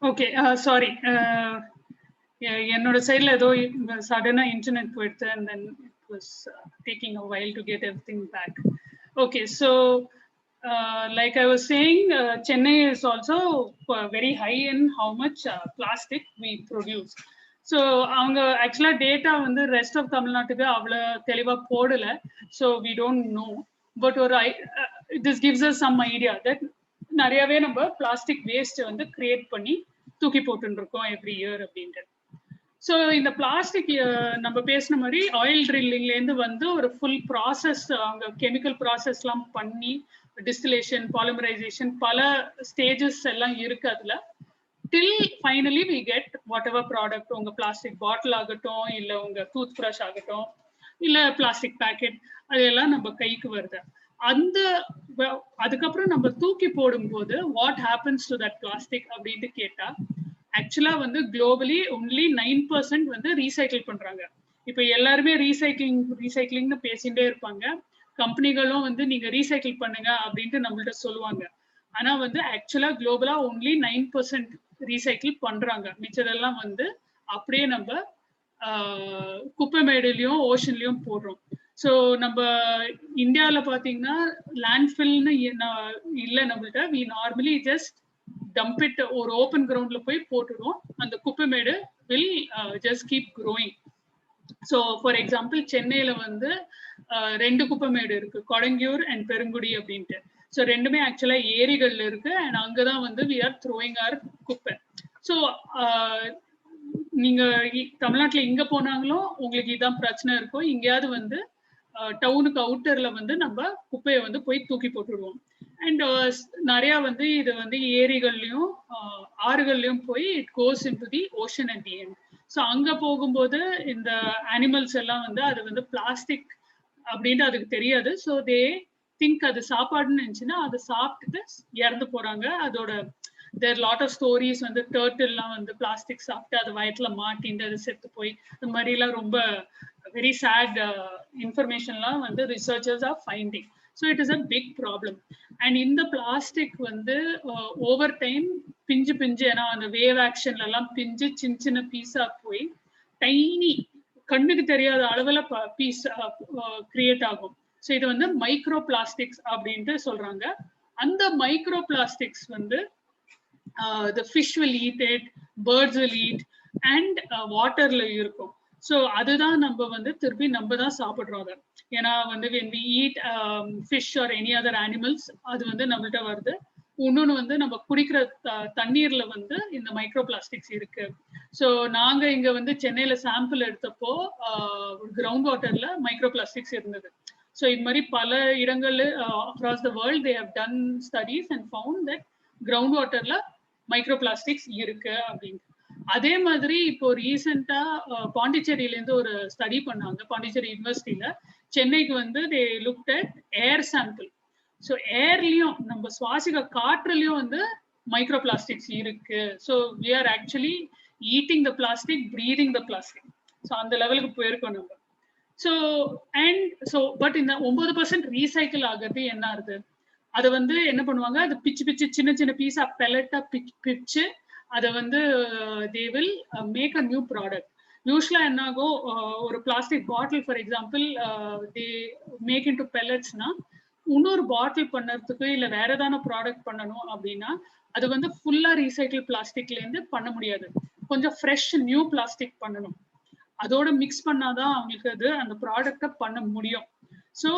Okay, sorry. என்னோட சைடில் ஏதோ சடனாக இன்டர்நெட் போயிடுது and then it was taking a while to get everything back. Okay, so like I was saying, Chennai is also very high in how much plastic we produce. So அவங்க ஆக்சுவலாக data வந்து rest of தமிழ்நாட்டுக்கு அவ்வளோ தெளிவாக போடலை. So we don't know, but ஒரு this gives us some idea that நிறையவே நம்ம பிளாஸ்டிக் வேஸ்ட் வந்து கிரியேட் பண்ணி தூக்கி போட்டுருக்கோம் எவ்ரி இயர் அப்படின்ட்டு. ஸோ இந்த பிளாஸ்டிக் நம்ம பேசின மாதிரி ஆயில் ட்ரில்லிங்லேருந்து வந்து ஒரு ஃபுல் ப்ராசஸ், அவங்க கெமிக்கல் ப்ராசஸ்லாம் பண்ணி டிஸ்டிலேஷன், பாலிமரைசேஷன், பல ஸ்டேஜஸ் எல்லாம் இருக்கு அதில். Till finally we get whatever product, உங்கள் பிளாஸ்டிக் பாட்டில் ஆகட்டும், இல்லை உங்கள் டூத் ப்ரஷ் ஆகட்டும், இல்லை பிளாஸ்டிக் பேக்கெட், அதெல்லாம் நம்ம கைக்கு வருது. அந்த அதுக்கப்புறம் நம்ம தூக்கி போடும்போது what happens to that plastic அப்படின்ட்டு கேட்டா, ஆக்சுவலா வந்து குளோபலி ஒன்லி 9% வந்து ரீசைக்கிள் பண்றாங்க. இப்ப எல்லாருமே ரீசைக்கிளிங்னு பேசிட்டே இருப்பாங்க. கம்பெனிகளும் வந்து நீங்க ரீசைக்கிள் பண்ணுங்க அப்படின்ட்டு நம்மள்ட்ட சொல்லுவாங்க. ஆனா வந்து ஆக்சுவலா குளோபலா ஒன்லி 9% ரீசைக்கிள் பண்றாங்க. மிச்சதெல்லாம் வந்து அப்படியே நம்ம குப்பை மேடுலயும் ஓஷன்லயும் போடுறோம். ஸோ நம்ம இந்தியாவில் பார்த்தீங்கன்னா லேண்ட்ஃபில்னு இல்லை நம்மள்ட்ட. We normally just dump it, ஒரு ஓப்பன் கிரவுண்ட்ல போய் போட்டுடுவோம். அந்த குப்பை மேடு will just keep growing. So for example சென்னையில வந்து 2 குப்பை மேடு இருக்கு, கொடங்கியூர் அண்ட் பெருங்குடி அப்படின்ட்டு. ஸோ ரெண்டுமே ஆக்சுவலா ஏரிகள்ல இருக்கு அண்ட் அங்கதான் வந்து வி ஆர் த்ரோயிங் ஆர் குப்பை. ஸோ நீங்க தமிழ்நாட்டுல இங்க போனாங்களும் உங்களுக்கு இதான் பிரச்சனை இருக்கும். இங்கேயாவது வந்து டவுனுக்கு அவுட்டர்ல வந்து நம்ம குப்பையை வந்து போய் தூக்கி போட்டுடுவோம். அண்ட் நிறைய வந்து இது வந்து ஏரிகள்லயும் ஆறுகள்லயும் போய் it goes in to the ocean at the end. So அங்க போகும்போது இந்த அனிமல்ஸ் எல்லாம் வந்து அது வந்து பிளாஸ்டிக் அப்படின்ட்டு அதுக்கு தெரியாது. ஸோ தே திங்க் அது சாப்பாடுன்னு நினைச்சுன்னா அதை சாப்பிட்டுட்டு இறந்து போறாங்க. அதோட தேர் லாட் ஆஃப் ஸ்டோரிஸ் வந்து டர்ட்டில்லாம் வந்து பிளாஸ்டிக் சாப்பிட்டு அது வயத்துல மாட்டின்னு அது செத்து போய் இந்த மாதிரிலாம் ரொம்ப வெரி சேட் இன்ஃபர்மேஷன்லாம் வந்து researchers are finding. So it is a big problem. And இந்த பிளாஸ்டிக் வந்து ஓவர் டைம் பிஞ்சு ஏன்னா அந்த வேவ் ஆக்ஷன்ல எல்லாம் பிஞ்சு சின்ன சின்ன பீஸா போய் டைனி கண்ணுக்கு தெரியாத அளவுல பீஸ் கிரியேட் ஆகும். ஸோ இது வந்து மைக்ரோ பிளாஸ்டிக்ஸ் அப்படின்ட்டு சொல்றாங்க. அந்த மைக்ரோ பிளாஸ்டிக்ஸ் வந்து the fish will eat it, birds will eat and waterல இருக்கும். ஸோ அதுதான் நம்ம வந்து திருப்பி நம்ம தான் சாப்பிட்றோம் அதை. ஏன்னா வந்து when we eat fish or any other animals அது வந்து நம்மள்ட்ட வருது. இன்னொன்று வந்து நம்ம குடிக்கிற தண்ணீர்ல வந்து இந்த மைக்ரோ பிளாஸ்டிக்ஸ் இருக்கு. ஸோ நாங்க இங்க வந்து சென்னையில சாம்பிள் எடுத்தப்போ கிரவுண்ட் வாட்டர்ல மைக்ரோ பிளாஸ்டிக்ஸ் இருந்தது. ஸோ இது மாதிரி பல இடங்கள்ல across the world they have done studies and found that ground வாட்டர்ல மைக்ரோ பிளாஸ்டிக்ஸ் இருக்கு அப்படின்னு. அதே மாதிரி இப்போ ரீசெண்டா பாண்டிச்சேரியில இருந்து ஒரு ஸ்டடி பண்ணாங்க, பாண்டிச்சேரி யூனிவர்சிட்டியில. சென்னைக்கு வந்து they looked at air sample. So ஏர்லயும் நம்ம சுவாசிக்க காற்றுலயும் வந்து மைக்ரோ பிளாஸ்டிக்ஸ் இருக்கு. So we are actually eating the plastic, breathing the plastic. So அந்த லெவலுக்கு போயிருக்கோம் நம்ம. ஸோ அண்ட் ஸோ பட் இந்த 9% ரீசைக்கிள் ஆகிறது என்ன ஆகுது, அதை வந்து என்ன பண்ணுவாங்க, அது பிச்சு சின்ன சின்ன பீஸா பெலட்டா பிச்சு அதை வந்து they will make a new product. யூஸ்வலா என்ன ஆகும், ஒரு plastic bottle for example they make into பெல்லட்ஸ்னா இன்னொரு பாட்டில் பண்ணுறதுக்கு இல்லை வேற ஏதான ப்ராடக்ட் பண்ணணும் அப்படின்னா அது வந்து ஃபுல்லா ரீசைக்கிள் பிளாஸ்டிக்ல இருந்து பண்ண முடியாது. கொஞ்சம் ஃப்ரெஷ் நியூ பிளாஸ்டிக் பண்ணணும். அதோட மிக்ஸ் பண்ணாதான் அவங்களுக்கு அது அந்த ப்ராடக்டை பண்ண முடியும். ஸோ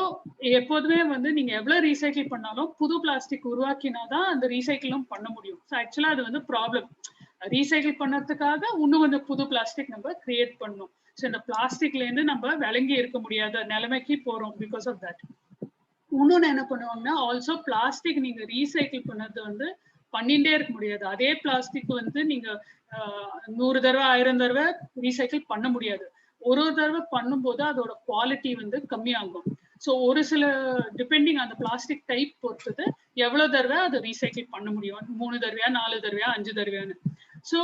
எப்போதுமே வந்து நீங்க எவ்வளவு ரீசைக்கிள் பண்ணாலும் புது பிளாஸ்டிக் உருவாக்கினாதான் அந்த ரீசைக்கிளும் பண்ண முடியும். ஸோ ஆக்சுவலா அது வந்து ப்ராப்ளம். ரீசைக்கிள் பண்ணறதுக்காக இன்னும் கொஞ்சம் புது பிளாஸ்டிக் நம்ம கிரியேட் பண்ணணும். ஸோ இந்த பிளாஸ்டிக்ல இருந்து நம்ம விளங்கி இருக்க முடியாத நிலைமைக்கு போறோம் பிகாஸ் ஆஃப் தட். இன்னொன்னு என்ன பண்ணுவாங்கன்னா ஆல்சோ பிளாஸ்டிக் நீங்க ரீசைக்கிள் பண்ணது வந்து பண்ணிட்டே இருக்க முடியாது. அதே பிளாஸ்டிக் வந்து நீங்க 100 தடவை 1000 தடவை ரீசைக்கிள் பண்ண முடியாது. ஒரு தடவை பண்ணும்போது அதோட குவாலிட்டி வந்து கம்மியாகும். ஸோ ஒரு சில டிபெண்டிங் அந்த பிளாஸ்டிக் டைப் பொறுத்தது எவ்வளவு தடவை அதை ரீசைக்கிள் பண்ண முடியும், 3 தடவையா 4 தடவையா 5 தடவையான்னு. ஸோ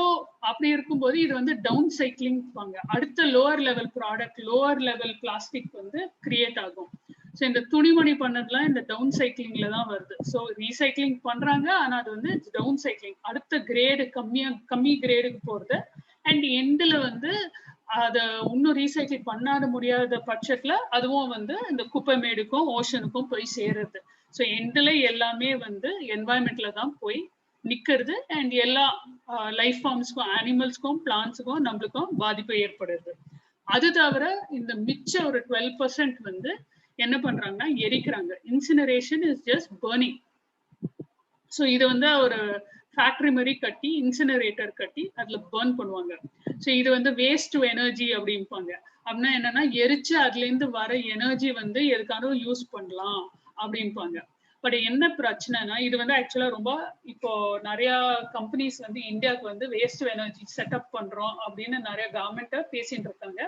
அப்படி இருக்கும்போது இது வந்து டவுன் சைக்கிளிங் பாங்க. அடுத்த lower level product, lower level plastic வந்து கிரியேட் ஆகும். ஸோ இந்த துணிமணி பண்ணதுலாம் இந்த டவுன் சைக்கிளிங்ல தான் வருது. ஸோ ரீசைக்ளிங் பண்றாங்க, ஆனா அது வந்து டவுன் சைக்கிளிங், அடுத்த கிரேடு கம்மி கிரேடுக்கு போறது. அண்ட் எண்டில் வந்து அதை இன்னும் ரீசைக்கிள் பண்ணாத முடியாத பட்சத்துல அதுவும் வந்து இந்த குப்பை மேடுக்கும் ஓஷனுக்கும் போய் சேருது. ஸோ எண்டில் எல்லாமே வந்து என்வாயன்மெண்ட்ல தான் போய் நிக்கிறது. அண்ட் எல்லா லைஃப் ஃபார்ம்ஸ்க்கும், அனிமல்ஸ்க்கும், பிளான்ட்ஸுக்கும், நம்மளுக்கும் பாதிப்பு ஏற்படுது. அது தவிர இந்த மிச்ச ஒரு 12% வந்து என்ன பண்றாங்கன்னா எரிக்கிறாங்க. Incineration is just burning. So இது வந்து ஒரு ஃபேக்டரி மாதிரி கட்டி, இன்சினரேட்டர் கட்டி அதுல பர்ன் பண்ணுவாங்க. ஸோ இது வந்து வேஸ்ட் டு எனர்ஜி அப்படிம்பாங்க. அப்படின்னா என்னன்னா, எரிச்சு அதுல இருந்து வர எனர்ஜி வந்து எதுக்காக யூஸ் பண்ணலாம் அப்படிம்பாங்க. பட் என்ன பிரச்சனைனா, இது வந்து ஆக்சுவலா ரொம்ப இப்போ நிறைய கம்பெனிஸ் வந்து இந்தியாவுக்கு வந்து வேஸ்ட் எனர்ஜி செட்டப் பண்றோம் அப்படின்னு நிறைய கவர்மெண்ட்டை பேசிட்டு இருக்காங்க.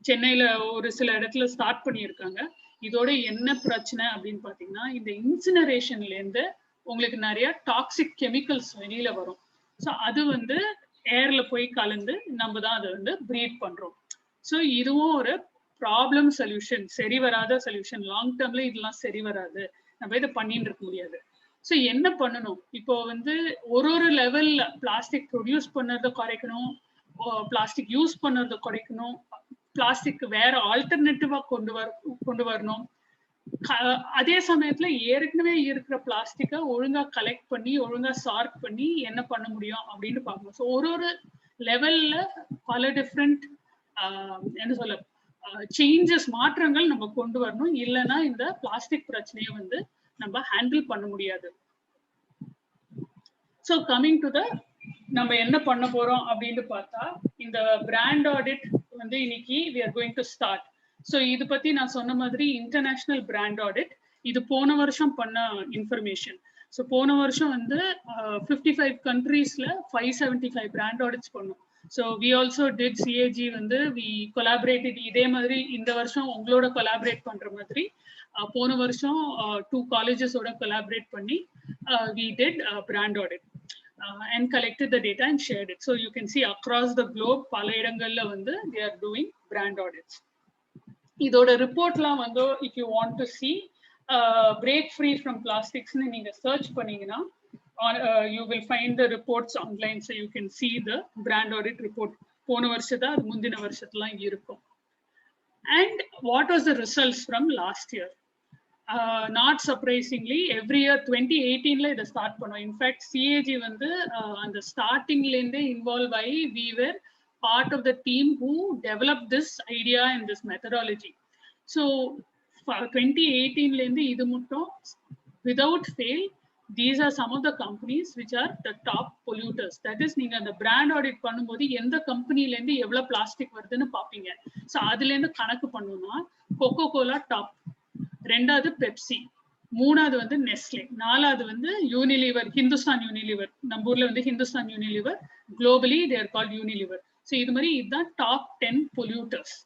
சென்னையில ஒரு சில இடத்துல ஸ்டார்ட் பண்ணியிருக்காங்க. இதோட என்ன பிரச்சனை அப்படின்னு பாத்தீங்கன்னா, இந்த இன்சினரேஷன்ல இருந்து உங்களுக்கு நிறைய டாக்ஸிக் கெமிக்கல்ஸ் வெளியில வரும். ஸோ அது வந்து ஏர்ல போய் கலந்து நம்ம தான் அதை வந்து ப்ரீத் பண்றோம். ஸோ இதுவும் ஒரு ப்ராப்ளம் சொல்யூஷன், சரி வராத சொல்யூஷன். லாங் டேர்ம்ல இதெல்லாம் சரி வராது, நம்ம இதை பண்ணிட்டு இருக்க முடியாது. ஸோ என்ன பண்ணணும், இப்போ வந்து ஒரு லெவல்ல பிளாஸ்டிக் ப்ரொடியூஸ் பண்ணறதை குறைக்கணும், பிளாஸ்டிக் யூஸ் பண்ணறதை குறைக்கணும், பிளாஸ்டிக் வேற ஆல்டர்னேட்டிவா கொண்டு வரணும். அதே சமயத்துல ஏற்கனவே இருக்கிற பிளாஸ்டிக்கை ஒழுங்கா கலெக்ட் பண்ணி, ஒழுங்கா சார்ட் பண்ணி என்ன பண்ண முடியும் அப்படின்னு பார்க்கணும். ஸோ ஒரு லெவல்ல பல டிஃப்ரெண்ட் என்ன சொல்ல சேஞ்சஸ், மாற்றங்கள் நம்ம கொண்டு வரணும். இல்லைன்னா இந்த பிளாஸ்டிக் பிரச்சனையை வந்து நம்ம ஹேண்டில் பண்ண முடியாது. ஸோ கமிங் டு த நம்ம என்ன பண்ண போறோம் அப்படின்னு பார்த்தா, இந்த பிராண்ட் ஆடிட் வந்து இன்னைக்கு we are going to start. So இது பத்தி நான் சொன்ன மாதிரி இன்டர்நேஷனல் பிராண்ட் ஆடிட், இது போன வருஷம் பண்ண இன்ஃபர்மேஷன். ஸோ போன வருஷம் வந்து 55 கண்ட்ரீஸ்ல 575 பிராண்ட் ஆடிட்ஸ் பண்ணோம். So we also did CAG வந்து வி கொலாபரேட்டட். இதே மாதிரி இந்த வருஷம் உங்களோட கொலாபரேட் பண்ற மாதிரி போன வருஷம் 2 காலேஜஸோட கொலாபரேட் பண்ணி we did brand audit and collected the data and shared it. So you can see across the globe பல இடங்கள்ல வந்து they are doing brand audits. இதோட ரிப்போர்ட்லாம் வந்து if you want to see break free from plastics னு நீங்க search பண்ணீங்கன்னா you will find the reports online, so you can see the brand audit report. போன வருஷத்தா அது முந்தின வருஷத்துலாம் இருக்கும். And what was the results from last year? Not surprisingly, every year 2018 இதை start பண்ணோம். In fact CAG வந்து அந்த ஸ்டார்டிங்ல இருந்தே இன்வால்வ் ஆகி we were part of the team who developed this idea and this methodology. So 2018 இருந்து இது மட்டும் without fail, these are some of the companies which are the top polluters. That is, நீங்க அந்த பிராண்ட் ஆடிட் பண்ணும்போது எந்த கம்பெனில இருந்து எவ்வளவு பிளாஸ்டிக் வருதுன்னு பாப்பீங்க. ஸோ அதுல இருந்து கணக்கு பண்ணணும்னா கொக்கோ கோலா டாப், ரெண்டாவது பெப்சி, மூணாவது வந்து நெஸ்லே, நாலாவது வந்து யூனிலிவர், ஹிந்துஸ்தான் யூனிலிவர். நம்ம ஊர்ல வந்து Hindustan Unilever, globally they are called Unilever. So இது மாதிரி இதுதான் டாப் 10 பொல்யூட்டர்ஸ்.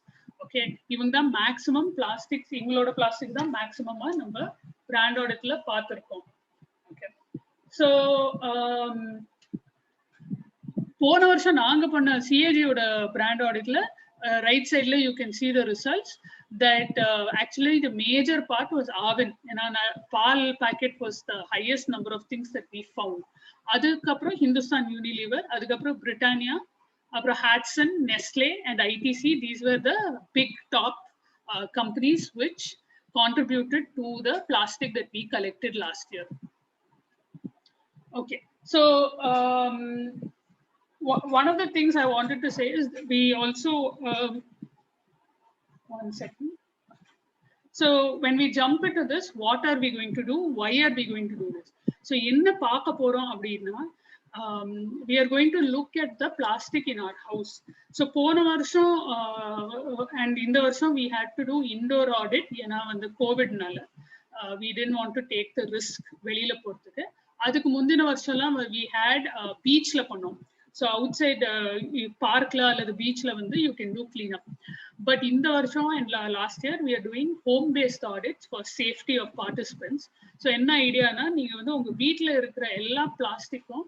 ஓகே, இவங்க தான் மேக்சிமம் பிளாஸ்டிக்ஸ், எங்களோட பிளாஸ்டிக் தான் மேக்சிமமா நம்ம பிராண்ட் ஆடிட்ல பார்த்துருக்கோம். ஓகே, ஸோ போன வருஷம் நாங்க பண்ண சிஏஜியோட பிராண்ட் ஆடிட்ல ரைட் சைட்ல you can see the results that actually the major part was Arvind. Pal packet was the highest number of things that we found. அதுக்கப்புறம் ஹிந்துஸ்தான் யூனிலிவர், அதுக்கப்புறம் பிரிட்டானியா, அப்புறம் Hodson, Nestle and ITC. These were the big top companies which contributed to the plastic that we collected last year. Okay, so one of the things I wanted to say is we also one second. So when we jump into this, what are we going to do? Why are we going to do this? So என்ன பார்க்க போறோம் அப்படின்னா, we are going to look at the plastic in our house. So போன வருஷம் and இந்த வருஷம் we had to do indoor audit. ஏன்னா வந்து கோவிட்னால we didn't want to take the risk வெளியில போறதுக்கு. அதுக்கு முந்தின வருஷம்லாம் we had beachல பண்ணோம். So outside parkla அல்லது beachல வந்து you can do cleanup. But இந்த வருஷம் and last year we are doing home based audits for safety of participants. So என்ன ஐடியானா, நீங்க வந்து உங்க வீட்ல இருக்கிற எல்லா பிளாஸ்டிக்கும்,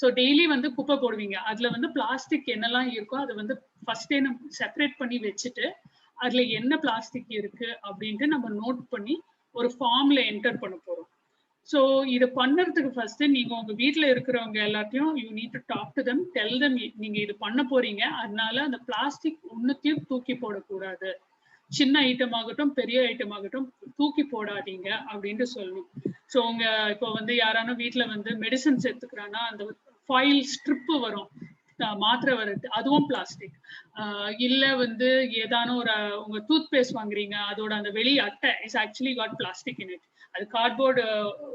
ஸோ டெய்லி வந்து குப்பை போடுவீங்க, அதுல வந்து பிளாஸ்டிக் என்னெல்லாம் இருக்கோ அதை வந்து ஃபர்ஸ்டே நம்ம செப்பரேட் பண்ணி வச்சுட்டு அதுல என்ன பிளாஸ்டிக் இருக்கு அப்படின்ட்டு நம்ம நோட் பண்ணி ஒரு ஃபார்ம்ல என்டர் பண்ண போறோம். ஸோ இதை பண்ணுறதுக்கு ஃபர்ஸ்ட் நீங்க உங்க வீட்டுல இருக்கிறவங்க எல்லாத்தையும் you need to talk to them, tell them நீங்க இது பண்ண போறீங்க, அதனால அந்த பிளாஸ்டிக் ஒன்னுத்தையும் தூக்கி போடக்கூடாது, சின்ன ஐட்டம் ஆகட்டும் பெரிய ஐட்டம் ஆகட்டும் தூக்கி போடாதீங்க அப்படின்ட்டு சொல்லணும். ஸோ உங்க இப்போ வந்து யாரான வீட்டுல வந்து மெடிசன்ஸ் எடுத்துக்கிறான்னா அந்த ஃபாயில் ஸ்ட்ரிப்பு வரும், மாத்திரை வருது, அதுவும் பிளாஸ்டிக். இல்ல வந்து ஏதான ஒரு உங்க டூத் பேஸ்ட் வாங்குறீங்க, அதோட அந்த வெளி அட்டை is actually got plastic in it. அது கார்ட்போர்டு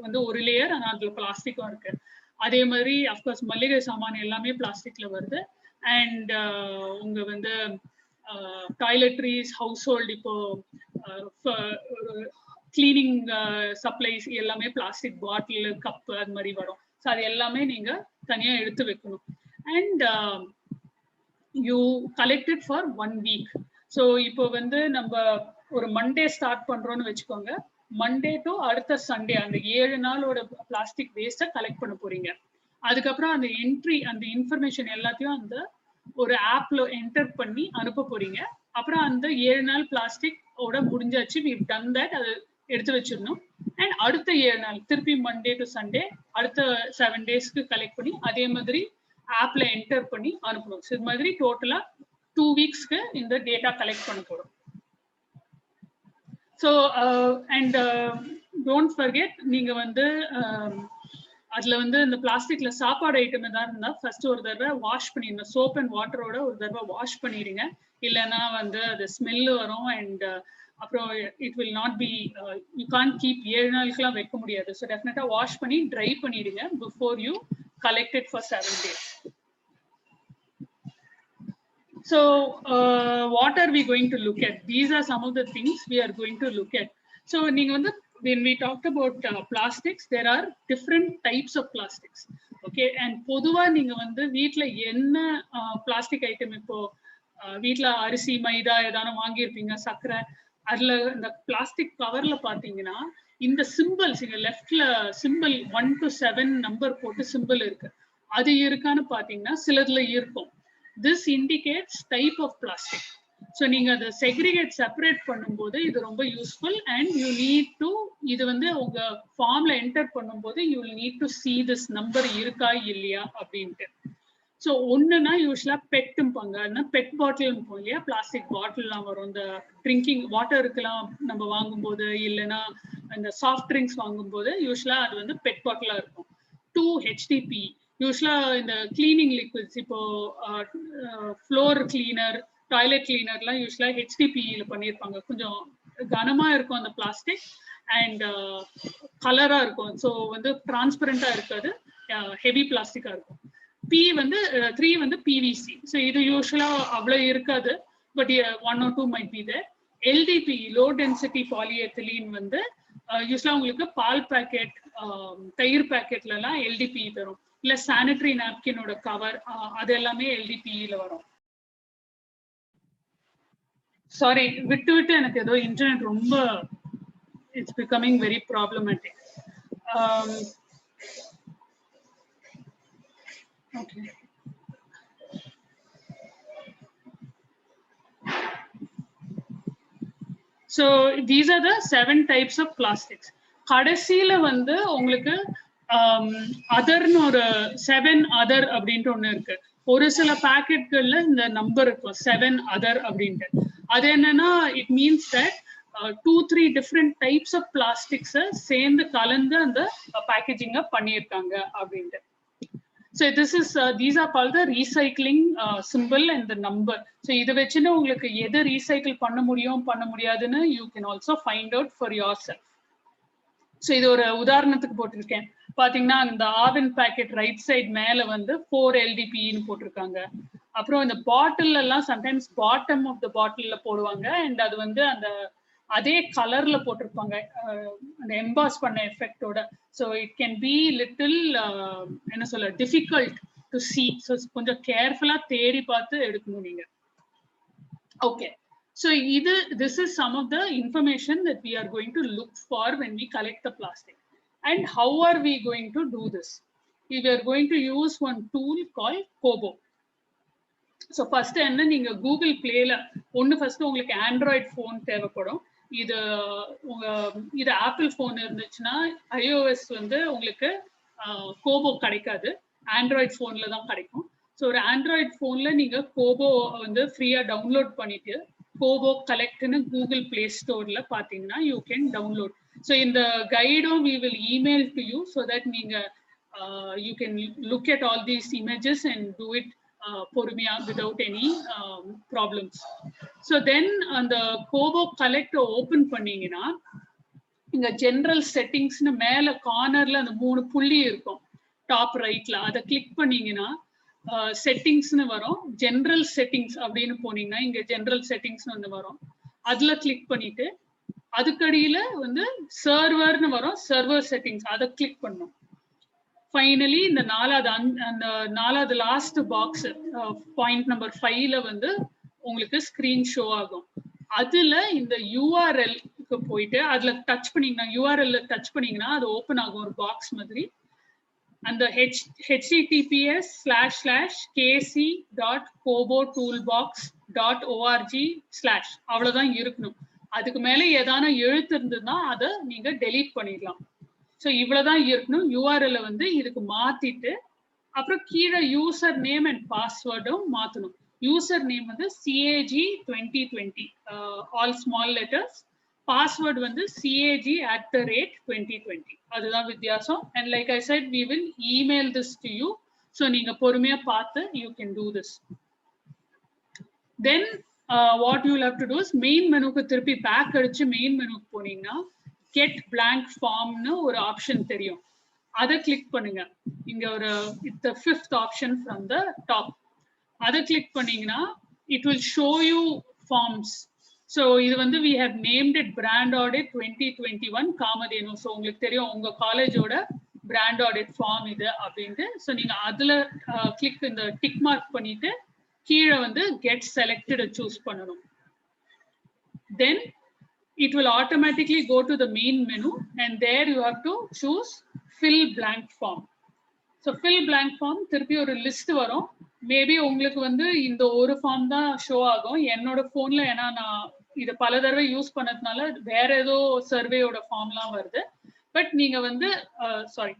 வந்து ஒரு லேயர், ஆனால் அதுல பிளாஸ்டிக்கும் இருக்கு. அதே மாதிரி அஃப்கோர்ஸ் மளிகை சாமான் எல்லாமே பிளாஸ்டிக்ல வருது. அண்ட் உங்க வந்து டாய்லெட்ரிஸ், ஹவுஸ் ஹோல்டு, இப்போ கிளீனிங் சப்ளைஸ் எல்லாமே பிளாஸ்டிக் பாட்டில், கப்பு அது மாதிரி வரும். ஸோ அது எல்லாமே நீங்க தனியா எடுத்து வைக்கணும். And you collected for 1 week. So இப்போ வந்து நம்ம ஒரு மண்டே ஸ்டார்ட் பண்றோம்னு வச்சுக்கோங்க, மண்டே டு அடுத்த சண்டே அந்த 7 நாளோட பிளாஸ்டிக் வேஸ்ட்டை கலெக்ட் பண்ண போறீங்க. அதுக்கப்புறம் அந்த என்ட்ரி, அந்த இன்ஃபர்மேஷன் எல்லாத்தையும் அந்த ஒரு ஆப்ல என்டர் பண்ணி அனுப்ப போறீங்க. அப்புறம் அந்த 7 நாள் பிளாஸ்டிக் ஓட முடிஞ்சாச்சு, we've done that, அது எடுத்து வச்சிடணும். அண்ட் அடுத்த 7 நாள் திருப்பி மண்டே டு சண்டே அடுத்த 7 டேஸ்க்கு கலெக்ட் பண்ணி அதே மாதிரி ஆப்ல என்டர் பண்ணி அனுப்பணும். இது மாதிரி டோட்டலா 2 weeksக்கு இந்த டேட்டா கலெக்ட் பண்ண போறோம். ஸோ அண்ட் டோன்ட் ஃபர்கெட், நீங்க வந்து அதுல வந்து இந்த பிளாஸ்டிக்ல சாப்பாடு ஐட்டம் ஏதாவது இருந்தா ஃபர்ஸ்ட் ஒரு தடவை வாஷ் பண்ணிடணும். சோப் அண்ட் வாட்டரோட ஒரு தடவை வாஷ் பண்ணிடுங்க, இல்லைன்னா வந்து அது ஸ்மெல்லு வரும். அண்ட் அப்புறம் it will not be, you can't keep 7 நாளுக்குலாம் வைக்க முடியாது. ஸோ டெஃபினட்டா வாஷ் பண்ணி ட்ரை பண்ணிடுங்க before you collect it for 7 days. So what are we going to look at? These are some of the things we are going to look at. So when we talked about plastics, there are different types of plastics. Okay, and பொதுவா நீங்க வந்து வீட்ல என்ன plastic item, இப்போ வீட்ல அரிசி மைதா ஏதான வாங்கியிருப்பீங்க, சர்க்கரை, அதுல இந்த பிளாஸ்டிக் கவர்ல பாத்தீங்கன்னா இந்த சிம்பிள்ஸ் இங்க லெஃப்ட்ல சிம்பிள் 1 to 7 நம்பர் போட்டு சிம்பிள் இருக்கு, அது இருக்கான்னு பாத்தீங்கன்னா சிலதுல இருக்கும். This indicates type of plastic. So நீங்க அதை செக்ரிகேட் செப்பரேட் பண்ணும்போது இது ரொம்ப useful. And you need to, இது வந்து உங்க ஃபார்ம்ல என்டர் பண்ணும்போது you need to see this number இருக்கா இல்லையா அப்படின்ட்டு. ஸோ ஒன்றுனா யூஸ்வலா பெட்டும்பாங்க, அதுனா பெட் பாட்டில்ப்போம் இல்லையா, பிளாஸ்டிக் பாட்டில்லாம் வரும். இந்த ட்ரிங்கிங் வாட்டருக்குலாம் நம்ம வாங்கும்போது, இல்லைன்னா இந்த சாஃப்ட் ட்ரிங்க்ஸ் வாங்கும்போது யூஸ்வலா அது வந்து பெட் பாட்டிலா இருக்கும். 2 HDPE யூஸ்வலா இந்த கிளீனிங் லிக்விட்ஸ், இப்போ ஃப்ளோர் கிளீனர், டாய்லெட் கிளீனர்லாம் யூஸ்வலா HDPEல பண்ணியிருப்பாங்க. கொஞ்சம் கனமா இருக்கும் அந்த பிளாஸ்டிக் அண்ட் கலரா இருக்கும். ஸோ வந்து டிரான்ஸ்பரண்டா இருக்காது, ஹெவி பிளாஸ்டிக்கா இருக்கும். P வந்து 3 வந்து PVC. ஸோ இது யூஸ்வலா அவ்வளவு இருக்காது, but 1 or 2 might be there. LDPE, low density polyethylene வந்து யூஸ்வலா உங்களுக்கு பால் பேக்கெட், தயிர் பேக்கெட்ல எல்லாம் LDPE தரும். இல்ல சானிட்டரி நாப்கினோட கவர், அது எல்லாமே LDPEல வரும். சாரி, விட்டு விட்டு எனக்கு ஏதோ இன்டர்நெட் ரொம்ப it's becoming very problematic. Okay. So these are the 7 types of plastics. கடைசியில வந்து உங்களுக்கு அதர்னு ஒரு 7 அதர் அப்படின்ட்டு ஒண்ணு இருக்கு. ஒரு சில பேக்கெட்கள்ல இந்த நம்பர் இருக்கும் 7 அதர் அப்படின்ட்டு. அது என்னன்னா, it means that 2-3 different types of plastics சேர்ந்து கலந்து அந்த பேக்கேஜிங்க பண்ணியிருக்காங்க அப்படின்ட்டு. So this is these are called the recycling symbol and the number. So இதை வச்சுன்னு உங்களுக்கு எது ரீசைக்கிள் பண்ண முடியும் பண்ண முடியாதுன்னு you can also find out for yourself. So இது ஒரு உதாரணத்துக்கு போட்டிருக்கேன். பாத்தீங்கன்னா இந்த ஆவின் பேக்கெட் ரைட் சைட் மேல வந்து 4 LDPEன்னு போட்டிருக்காங்க. அப்புறம் இந்த பாட்டில் எல்லாம் சம்டைம்ஸ் பாட்டம் ஆஃப் த பாட்டில்ல போடுவாங்க. அண்ட் அது வந்து அந்த அதே கலர்ல போட்டிருப்பாங்க, அந்த எம்பாஸ் பண்ண எஃபெக்டோட. So it can be little என்ன சொல்ல டிஃபிகல்ட் டு சி. ஸோ கொஞ்சம் கேர்ஃபுல்லா தேடி பார்த்து எடுக்கணும் நீங்க. Okay, so this is some of the information that we are going to look for when we collect the plastic. And how are we going to do this? We are going to use one tool called Kobo. So first என்ன, நீங்க Google பிளேல ஒன்று first உங்களுக்கு Android phone தேவைப்படும். இது இது apple phone இருந்துச்சுன்னா iOS வந்து உங்களுக்கு கோபோ கிடைக்காது, ஆண்ட்ராய்ட் ஃபோன்ல தான் கிடைக்கும். ஸோ ஒரு ஆண்ட்ராய்ட் ஃபோன்ல நீங்க கோபோ வந்து ஃப்ரீயா டவுன்லோட் பண்ணிட்டு கோபோ கலெக்ட்னு கூகுள் பிளே ஸ்டோர்ல பாத்தீங்கன்னா யூ கேன் டவுன்லோட். ஸோ இந்த கைடும் we will email to you so that நீங்க you can look at all these images and do it பொறுமையா without any problems. So then அந்த கோபோ கலெக்ட் ஓபன் பண்ணீங்கன்னா இங்க general செட்டிங்ஸ்னு மேல கார்னர்ல அந்த 3 புள்ளி இருக்கும் டாப் ரைட்ல, அதை கிளிக் பண்ணீங்கன்னா செட்டிங்ஸ்னு வரும். ஜெனரல் செட்டிங்ஸ் அப்படின்னு போனீங்கன்னா இங்க ஜெனரல் செட்டிங்ஸ் வந்து வரும். அதுல கிளிக் பண்ணிட்டு அதுக்கடியில வந்து சர்வர்னு வரும், சர்வர் செட்டிங்ஸ் அதை கிளிக் பண்ணும். ஃபைனலி இந்த நாலாவது லாஸ்ட் பாக்ஸ் பாயிண்ட் நம்பர் 5ல வந்து உங்களுக்கு ஸ்கிரீன் ஷோ ஆகும். அதுல இந்த யூஆர்எல்க்கு போயிட்டு அதுல டச் பண்ணீங்கன்னா யூஆர்எல்ல டச் பண்ணீங்கன்னா அது ஓப்பன் ஆகும் ஒரு பாக்ஸ் மாதிரி. அந்த https://kc.kobotoolbox.org/ அவ்வளவுதான் இருக்கணும். அதுக்கு மேல ஏதான எழுத்து இருந்ததுன்னா அதை நீங்க டெலீட் பண்ணிடலாம். ஸோ இவ்வளவுதான் இருக்கணும். யூஆர்எல் வந்து இதுக்கு மாத்திட்டு அப்புறம் கீழே யூசர் நேம் அண்ட் பாஸ்வேர்டும் மாத்தணும். யூசர் நேம் வந்து CAG2020 all small letters, password வந்து CAG@2020. அதுதான் வித்தியாசம். And like I set we will email this to you. So நீங்க பொறுமையா பார்த்து you can do this. Then what you will have to do is main மெனுக்கு திருப்பி back அடிச்சு main மெனுக்கு போனீங்கன்னா கெட் பிளாங்க் ஃபார்ம்னு ஒரு ஆப்ஷன் தெரியும், அதை கிளிக் பண்ணுங்க. இங்க ஒரு it's the 5th option from the top. அதை கிளிக் பண்ணீங்கன்னா it will show you forms. So இது வந்து we have named it brand audit 2021 Kamadhenu. So உங்களுக்கு தெரியும் உங்க காலேஜோட பிராண்ட் ஆடிட் ஃபார்ம் இது அப்படின்ட்டு. ஸோ நீங்க அதுல கிளிக் இந்த டிக் மார்க் பண்ணிட்டு கீழே வந்து கெட் செலக்டட் சூஸ் பண்ணணும். தென் it will automatically go to the main menu and there you have to choose fill blank form. So fill blank form திருப்பி ஒரு லிஸ்ட் வரும். மேபி உங்களுக்கு வந்து இந்த ஒரு ஃபார்ம் தான் ஷோ ஆகும். என்னோட போன்ல ஏன்னா நான் இதை பல தடவை யூஸ் பண்ணதுனால வேற ஏதோ சர்வேயோட ஃபார்ம்லாம் வருது. பட் நீங்க வந்து சாரி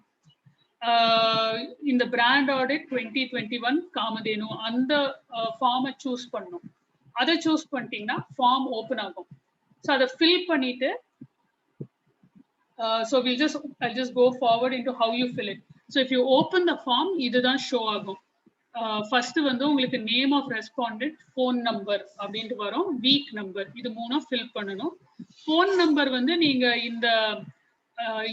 இந்த பிராண்ட் ஆடிட் 2021 காமதேனு அந்த ஃபார்மை சூஸ் பண்ணணும். அதை சூஸ் பண்ணிட்டீங்கன்னா ஃபார்ம் ஓப்பன் ஆகும். ஸோ அதை ஃபில் பண்ணிட்டு so I'll just go forward into how you fill it. So if you open the form, இதுதான் ஷோ ஆகும். ஃபர்ஸ்ட் வந்து உங்களுக்கு name of respondent, phone number அப்படின்ட்டு வரும், வீக் நம்பர், இது மூணும் ஃபில் பண்ணணும். ஃபோன் நம்பர் வந்து நீங்க இந்த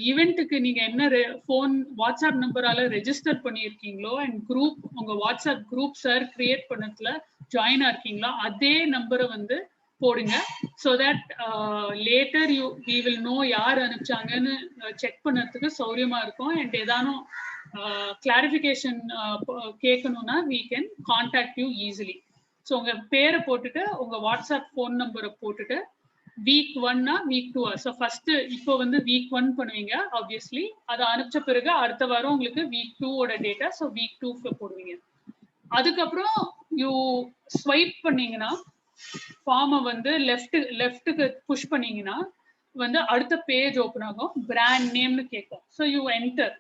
ஈவெண்ட்டுக்கு நீங்க என்ன ஃபோன் வாட்ஸ்அப் நம்பரால ரெஜிஸ்டர் பண்ணியிருக்கீங்களோ அண்ட் குரூப் உங்க வாட்ஸ்அப் குரூப் சார் கிரியேட் பண்ணதுல ஜாயின் ஆயிருக்கீங்களோ அதே நம்பரை வந்து போடுங்க. So that later we will know யார் அனுப்பிச்சாங்கன்னு செக் பண்ணறதுக்கு சௌரியமா இருக்கும். அண்ட் ஏதானும் கிளாரிஃபிகேஷன் கேட்கணும்னா we can contact you easily. So உங்க பேரை போட்டுட்டு உங்க வாட்ஸ்அப் ஃபோன் நம்பரை போட்டுட்டு வீக் 1னா வீக் 2. ஸோ ஃபர்ஸ்ட் இப்போ வந்து வீக் 1 பண்ணுவீங்க ஆப்வியஸ்லி. அதை அனுப்பிச்ச பிறகு அடுத்த வாரம் உங்களுக்கு வீக் 2ஓட டேட்டா, ஸோ வீக் 2 போடுவீங்க. அதுக்கப்புறம் யூ ஸ்வைப் பண்ணீங்கன்னா ஃபார்மை வந்து லெஃப்ட்டுக்கு புஷ் பண்ணீங்கன்னா வந்து அடுத்த பேஜ் ஓப்பன் ஆகும். பிராண்ட் நேம்னு கேட்கும். ஸோ யூ என்டர்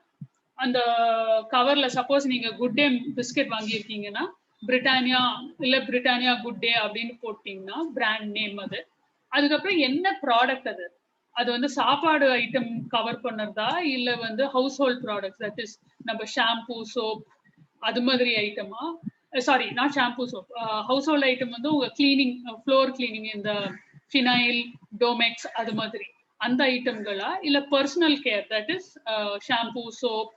அந்த கவர்ல சப்போஸ் நீங்க குட் டே பிஸ்கெட் வாங்கியிருக்கீங்கன்னா பிரிட்டானியா இல்ல பிரிட்டானியா குட் டே அப்படின்னு போட்டீங்கன்னா பிராண்ட் நேம் அது. அதுக்கப்புறம் என்ன ப்ராடக்ட் அது வந்து சாப்பாடு ஐட்டம் கவர் பண்ணுறதா இல்லை வந்து household products, that is நம்ம ஷாம்பூ சோப் அது மாதிரி ஐட்டமா, sorry not shampoo soap, household item வந்து உங்க கிளீனிங் ஃப்ளோர் கிளீனிங் இந்த ஃபினைல் டோமெக்ஸ் அது மாதிரி அந்த ஐட்டம்களா, இல்லை personal care that is shampoo soap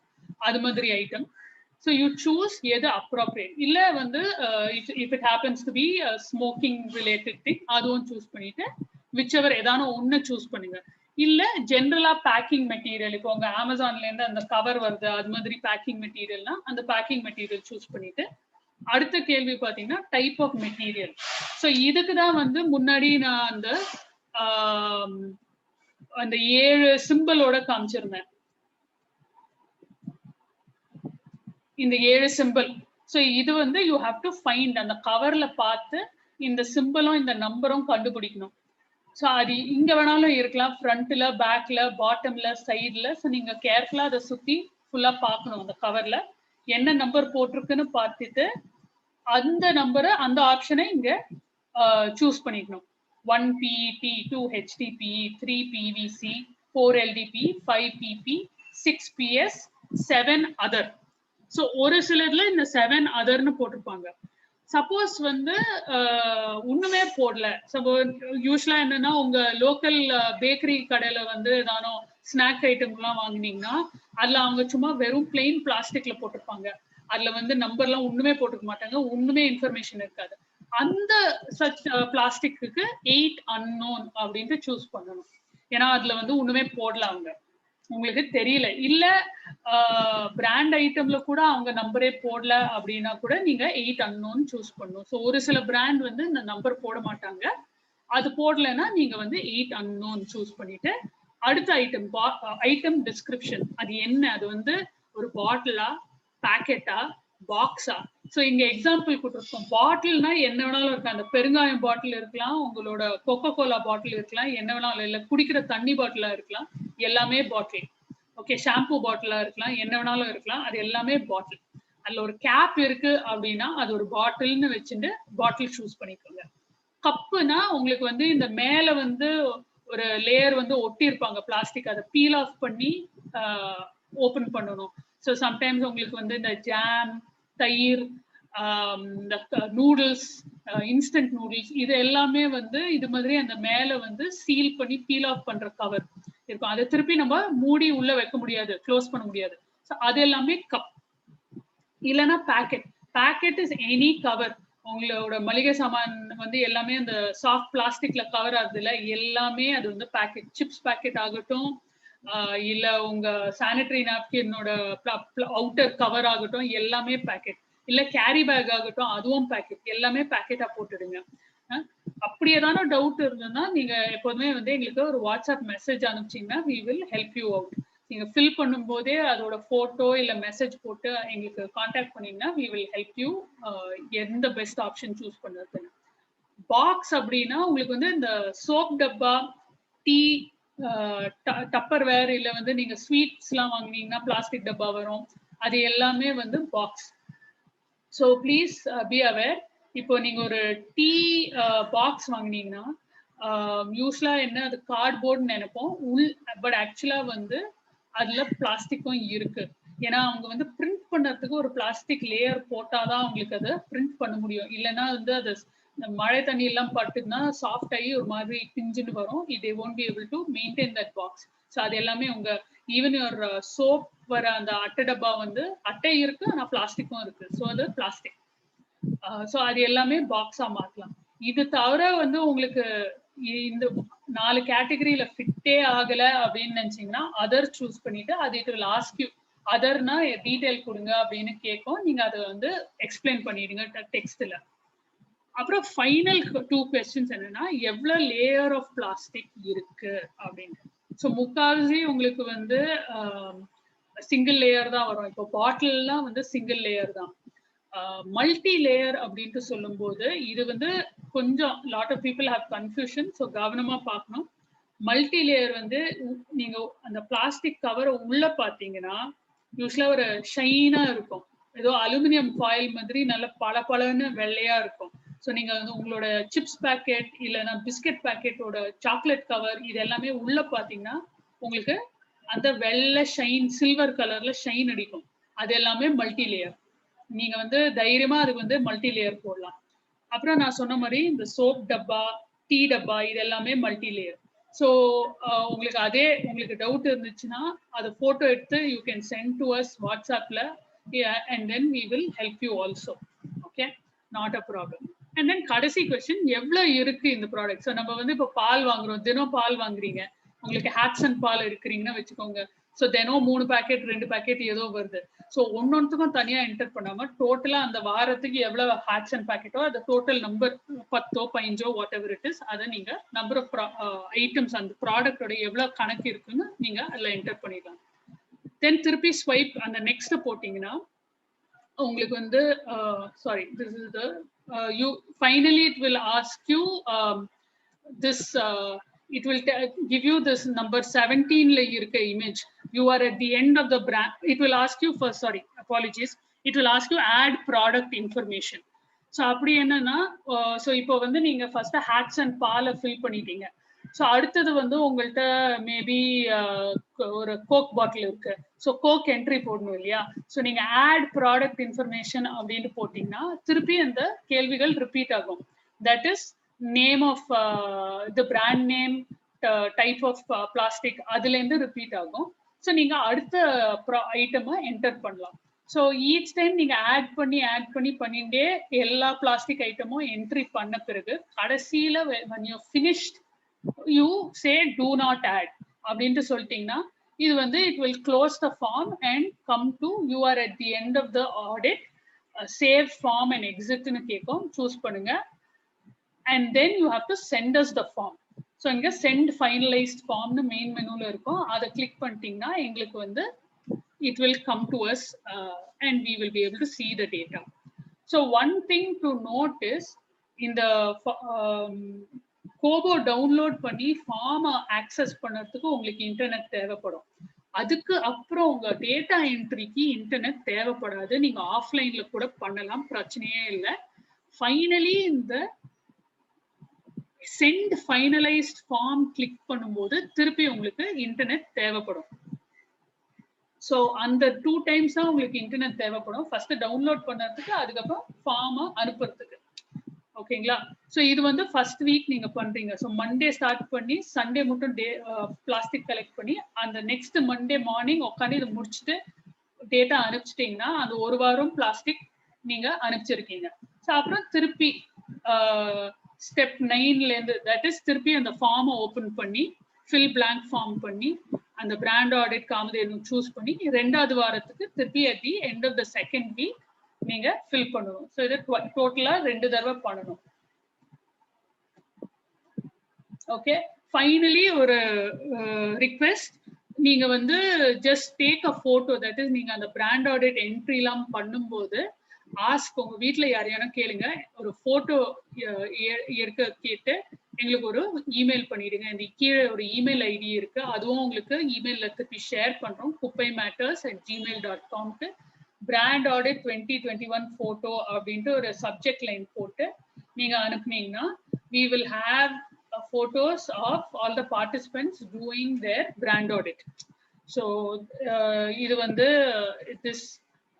அது மாதிரி ஐட்டம். ஸோ யூ சூஸ் எது அப்ராப்ரியேட். இல்லை வந்து if it happens to be smoking related thing அதுவும் சூஸ் பண்ணிட்டு விச்செவர் ஏதானோ ஒன்று சூஸ் பண்ணுங்க. இல்லை ஜென்ரலா பேக்கிங் மெட்டீரியல், இப்போ உங்க அமேசான்லேருந்து அந்த கவர் வருது அது மாதிரி பேக்கிங் மெட்டீரியல்னா அந்த பேக்கிங் மெட்டீரியல் சூஸ் பண்ணிட்டு அடுத்த கேள்வி பார்த்தீங்கன்னா டைப் ஆஃப் மெட்டீரியல். ஸோ இதுக்கு தான் வந்து முன்னாடி நான் அந்த 7 சிம்பிளோட காமிச்சிருந்தேன். இந்த 7 சிம்பிள். ஸோ இது வந்து யூ ஹாவ் டு ஃபைண்ட், அந்த கவர்ல பார்த்து இந்த சிம்பிளும் இந்த நம்பரும் கண்டுபிடிக்கணும். ஸோ அது இங்க வேணாலும் இருக்கலாம், ஃப்ரண்ட்ல, பேக்ல, பாட்டம்ல, சைட்ல. ஸோ நீங்க கேர்ஃபுல்லா அதை சுத்தி ஃபுல்லா பார்க்கணும். அந்த கவர்ல என்ன நம்பர் போட்டிருக்குன்னு பார்த்துட்டு அந்த நம்பரை, அந்த ஆப்ஷனை இங்க சூஸ் பண்ணிக்கணும். 1 PET, 2 HDPE, 3 PVC, 4 LDP, 5 PP, 6 PS, 7 other. So ஒரு சிலர்ல இந்த 7 அதர்னு போட்டிருப்பாங்க. சப்போஸ் வந்து ஒண்ணுமே போடல, யூஸ்வலா என்னன்னா உங்க லோக்கல் பேக்கரி கடையில வந்து ஏதானோ ஸ்நாக் ஐட்டம்லாம் வாங்கினீங்கன்னா அதுல அவங்க சும்மா வெறும் பிளெயின் பிளாஸ்டிக்ல போட்டிருப்பாங்க. அதுல வந்து நம்பர்லாம் ஒண்ணுமே போட்டுக்க மாட்டாங்க, ஒண்ணுமே இன்ஃபர்மேஷன் இருக்காது. அந்த சச் பிளாஸ்டிக்கு 8 unknown அப்படின்ட்டு சூஸ் பண்ணணும். ஏன்னா அதுல வந்து ஒண்ணுமே போடல, அவங்க உங்களுக்கு தெரியல, இல்ல பிராண்ட் ஐட்டம்ல கூட அவங்க நம்பரே போடல அப்படின்னா கூட நீங்க 8 unknown சூஸ் பண்ணணும். ஸோ ஒரு சில பிராண்ட் வந்து இந்த நம்பர் போட மாட்டாங்க, அது போடலைன்னா நீங்க வந்து 8 unknown சூஸ் பண்ணிட்டு அடுத்த ஐட்டம் டிஸ்கிரிப்ஷன், அது என்ன, அது வந்து ஒரு பாட்டிலா, பேக்கெட்டா, பாக்ஸா. ஸோ இங்க எக்ஸாம்பிள் கொடுத்துருக்கோம். பாட்டில்னா என்ன வேணாலும் இருக்கு, அந்த பெருங்காயம் பாட்டில் இருக்கலாம், உங்களோட கொக்கோ கோலா பாட்டில் இருக்கலாம், என்ன வேணாலும், இல்லை குடிக்கிற தண்ணி பாட்டிலா இருக்கலாம், எல்லாமே பாட்டில். ஓகே, ஷாம்பு பாட்டிலா இருக்கலாம், என்ன வேணாலும் இருக்கலாம், அது எல்லாமே பாட்டில். அதுல ஒரு கேப் இருக்கு அப்படின்னா அது ஒரு பாட்டில்னு வச்சுட்டு பாட்டில் சூஸ் பண்ணிக்கோங்க. கப்புனா உங்களுக்கு வந்து இந்த மேல வந்து ஒரு லேயர் வந்து ஒட்டி இருப்பாங்க பிளாஸ்டிக், அதை பீல் ஆஃப் பண்ணி ஓபன் பண்ணணும். ஸோ சம்டைம்ஸ் உங்களுக்கு வந்து இந்த ஜாம், தயிர், இந்த நூடுல்ஸ், இன்ஸ்டன்ட் நூடுல்ஸ், இது எல்லாமே வந்து இது மாதிரி அந்த மேல வந்து சீல் பண்ணி பீல் ஆஃப் பண்ற கவர் இருக்கும். அதை திருப்பி நம்ம மூடி உள்ள வைக்க முடியாது, க்ளோஸ் பண்ண முடியாது. ஸோ அது எல்லாமே கப். இல்லைன்னா packet. Packet is any cover. உங்களோட மளிகை சாமான் வந்து எல்லாமே அந்த சாஃப்ட் பிளாஸ்டிக்ல கவர் ஆகுது இல்ல, எல்லாமே அது வந்து பேக்கெட். சிப்ஸ் பேக்கெட் ஆகட்டும், இல்ல உங்க சானிட்டரி நாப்கினோட அவுட்டர் கவர் ஆகட்டும், எல்லாமே பேக்கெட். இல்ல கேரி பேக் ஆகட்டும், அதுவும் பேக்கெட். எல்லாமே பேக்கெட்டா போட்டுடுங்க. அப்படி ஏதான டவுட் இருந்ததுன்னா நீங்க எப்போதுமே வந்து எங்களுக்கு ஒரு வாட்ஸ்அப் மெசேஜ் அனுப்பிச்சீங்கன்னா we will help you out. நீங்க ஃபில் பண்ணும் போதே அதோட போட்டோ இல்ல மெசேஜ் போட்டு எங்களுக்கு கான்டாக்ட் பண்ணீங்கன்னா we will help you எந்த பெஸ்ட் ஆப்ஷன் சூஸ் பண்ணுறதுன்னு. பாக்ஸ் அப்படின்னா உங்களுக்கு வந்து இந்த சோப் டப்பா, டீ, டப்பர் வேர், இல்ல வந்து நீங்க ஸ்வீட்ஸ் எல்லாம் வாங்கினீங்கன்னா பிளாஸ்டிக் டப்பா வரும், அது எல்லாமே வந்து box. So please be aware. இப்போ நீங்க ஒரு டீ பாக்ஸ் வாங்கினீங்கன்னா யூஸ்வலா என்ன, அது கார்ட்போர்ட்னு நினைப்போம் பட் ஆக்சுவலா வந்து அதுல பிளாஸ்டிக்கும் இருக்கு. ஏன்னா அவங்க வந்து பிரிண்ட் பண்றதுக்கு ஒரு பிளாஸ்டிக் லேயர் போட்டாதான் அவங்களுக்கு அதை பிரிண்ட் பண்ண முடியும். இல்லைன்னா வந்து அது மழை தண்ணி எல்லாம் பட்டுன்னா சாஃப்ட் ஆகி ஒரு மாதிரி பிஞ்சுன்னு வரும். they won't be able to maintain that box. So அது எல்லாமே உங்க ஈவன் ஒரு சோப் வர அந்த அட்டை டப்பா வந்து அட்டை இருக்கு, ஆனா பிளாஸ்டிக்கும் இருக்கு. ஸோ அது பிளாஸ்டிக். ஸோ அது எல்லாமே பாக்ஸா மாத்தலாம். இது தவிர வந்து உங்களுக்கு இந்த 4 கேட்டகரியில ஃபிட்டே ஆகல அப்படின்னு நினைச்சீங்கன்னா அதர் சூஸ் பண்ணிட்டு அது இட் வில் ஆஸ்க் யூ, அதர்னா டீடைல் கொடுங்க அப்படின்னு கேட்கும். நீங்க அதை வந்து எக்ஸ்பிளைன் பண்ணிடுங்க டெக்ஸ்ட்ல. அப்புறம் ஃபைனல் 2 கொஸ்டின்ஸ் என்னன்னா, எவ்வளவு லேயர் ஆஃப் பிளாஸ்டிக் இருக்கு அப்படின்னு. ஸோ முக்கால்வாசி உங்களுக்கு வந்து சிங்கிள் லேயர் தான் வரும். இப்போ பாட்டில்லாம் வந்து சிங்கிள் லேயர் தான். மல்டி லேயர் அப்படின்ட்டு சொல்லும் போது இது வந்து கொஞ்சம் lot of people have confusion. So கவனமா பார்க்கணும். மல்டி லேயர் வந்து நீங்க அந்த பிளாஸ்டிக் கவரை உள்ள பார்த்தீங்கன்னா யூஸ்வலா ஒரு ஷைனா இருக்கும், ஏதோ அலுமினியம் ஃபாயில் மாதிரி நல்ல பளபளன்னு வெள்ளையா இருக்கும். ஸோ நீங்க வந்து உங்களோட சிப்ஸ் பேக்கெட் இல்லைன்னா பிஸ்கெட் பேக்கெட்டோட சாக்லேட் கவர் இது எல்லாமே உள்ள பார்த்தீங்கன்னா உங்களுக்கு அந்த வெள்ளை ஷைன், சில்வர் கலர்ல ஷைன் அடிக்கும். அது எல்லாமே மல்டி லேயர். நீங்க வந்து தைரியமா அதுக்கு வந்து மல்டி லேயர் போடலாம். அப்புறம் நான் சொன்ன மாதிரி இந்த சோப் டப்பா, டீ டப்பா இது எல்லாமே மல்டி லேயர். ஸோ உங்களுக்கு டவுட் இருந்துச்சுன்னா அதை போட்டோ எடுத்து you can send to us வாட்ஸ்அப்ல and then we will help you also. Okay, not a problem. And then கடைசி கொஸ்டின், எவ்வளவு இருக்கு இந்த ப்ராடக்ட்? ஸோ நம்ம வந்து இப்போ பால் வாங்குறோம், தினம் பால் வாங்குறீங்க, உங்களுக்கு ஹாட்சன் பால் எடுக்கிறீங்கன்னா வச்சுக்கோங்க. ஸோ தினம் 3 பேக்கெட் 2 பேக்கெட் ஏதோ வருது. ஸோ ஒன்னொன்றுக்கும் தனியா என்டர் பண்ணாம டோட்டலா அந்த வாரத்துக்கு எவ்வளவு ஹாட்சன் பேக்கெட்டோ அது total number 10 15 what ever it is, அதை நீங்க நம்பர் ஆஃப் ஐட்டம்ஸ் அந்த ப்ராடக்டோட எவ்வளவு கணக்கு இருக்குன்னு நீங்க அதுல என்டர் பண்ணிடலாம். தென் திருப்பி ஸ்வைப் அந்த நெக்ஸ்ட் போட்டீங்கன்னா உங்களுக்கு வந்து sorry, this is the you finally it will ask you this it will give you this number 17 la irukka image. You are at the end of the brand. It will ask you for, sorry, apologies, it will ask you add product information. So அப்படி என்னன்னா, so இப்போ வந்து நீங்க first hats and பாலை fill பண்ணிட்டீங்க. So அடுத்தது வந்து உங்கள்கிட்ட மேபி ஒரு கோக் பாட்டில் இருக்கு. ஸோ கோக் என்ட்ரி போடணும் இல்லையா? ஸோ நீங்க ஆட் ப்ராடக்ட் இன்ஃபர்மேஷன் அப்படின்ட்டு போட்டீங்கன்னா திருப்பி அந்த கேள்விகள் ரிப்பீட் ஆகும். That is name of the brand name, type of plastic, அதுலேருந்து ரிப்பீட் ஆகும். ஸோ நீங்க அடுத்த ஐட்டமை என்டர் பண்ணலாம். ஸோ ஈச் டைம் நீங்க ஆட் பண்ணி பண்ணிட்டே எல்லா பிளாஸ்டிக் ஐட்டமும் என்ட்ரி பண்ண பிறகு கடைசியில when you finished you say do not add அப்படின்ட்டு சொல்லிட்டீங்கன்னா இது வந்து it will close the form and come to you are at the end of the audit, save form and exit னு கேட்கும். சூஸ் பண்ணுங்க and then you have to send us the form. So இங்க send finalized formனு main மெனுல இருக்கும். அதை click பண்ணிட்டீங்கன்னா எங்களுக்கு வந்து it will come to us and we will be able to see the data. So one thing to note is in the Kobo download பண்ணி form access பண்ணுறதுக்கு உங்களுக்கு internet தேவைப்படும். அதுக்கு அப்புறம் உங்க டேட்டா என்ட்ரிக்கு இன்டர்நெட் தேவைப்படாது. நீங்க ஆஃப்லைன்ல கூட பண்ணலாம், பிரச்சனையே இல்லை. ஃபைனலி இந்த சென்ட் ஃபைனலைஸ்ட் ஃபார்ம் கிளிக் பண்ணும்போது திருப்பி உங்களுக்கு இன்டர்நெட் தேவைப்படும். ஸோ அந்த 2 times தான் உங்களுக்கு இன்டர்நெட் தேவைப்படும். ஃபர்ஸ்ட் டவுன்லோட் பண்ணுறதுக்கு, அதுக்கப்புறம் ஃபார்மை அனுப்புறதுக்கு. ஓகேங்களா? ஸோ இது வந்து ஃபர்ஸ்ட் வீக் நீங்க பண்றீங்க. ஸோ மண்டே ஸ்டார்ட் பண்ணி சண்டே மட்டும் பிளாஸ்டிக் கலெக்ட் பண்ணி அந்த நெக்ஸ்ட் மண்டே மார்னிங் உட்காந்து இதை முடிச்சுட்டு டேட்டா அனுப்பிச்சிட்டிங்கன்னா அந்த ஒரு வாரம் பிளாஸ்டிக் நீங்க அனுப்பிச்சிருக்கீங்க. ஸோ அப்புறம் திருப்பி ஸ்டெப் 9லேருந்து தட் இஸ் திருப்பி அந்த ஃபார்மை ஓப்பன் பண்ணி ஃபில் பிளாங்க் ஃபார்ம் பண்ணி அந்த பிராண்ட் ஆடிட் காமதேனு சூஸ் பண்ணி 2வது வாரத்துக்கு திருப்பி at the end of the second week நீங்க ஃபில் பண்ணணும். ஸோ இது டோட்டலா 2 தடவை பண்ணணும். ஓகே, ஃபைனலி ஒரு ரிக்வெஸ்ட், நீங்க வந்து just take a photo. That is நீங்க அந்த பிராண்ட் ஆடிட் என்ட்ரி எல்லாம் பண்ணும்போது ஆஸ்க், உங்க வீட்டுல யாரையான கேளுங்க, ஒரு போட்டோ எடுக்க கேட்டு எங்களுக்கு ஒரு இமெயில் பண்ணிடுங்க. இந்த கீழே ஒரு இமெயில் ஐடி இருக்கு, அதுவும் உங்களுக்கு இமெயில்ல திருப்பி ஷேர் பண்றோம். kuppaimatters@gmail.com பிராண்ட் ஆடிட் 2021 போட்டோ அப்படின்ட்டு ஒரு சப்ஜெக்ட் லைன் போட்டு நீங்க அனுப்புனீங்கன்னா we will have photos of all the participants doing their brand audit. So இது வந்து this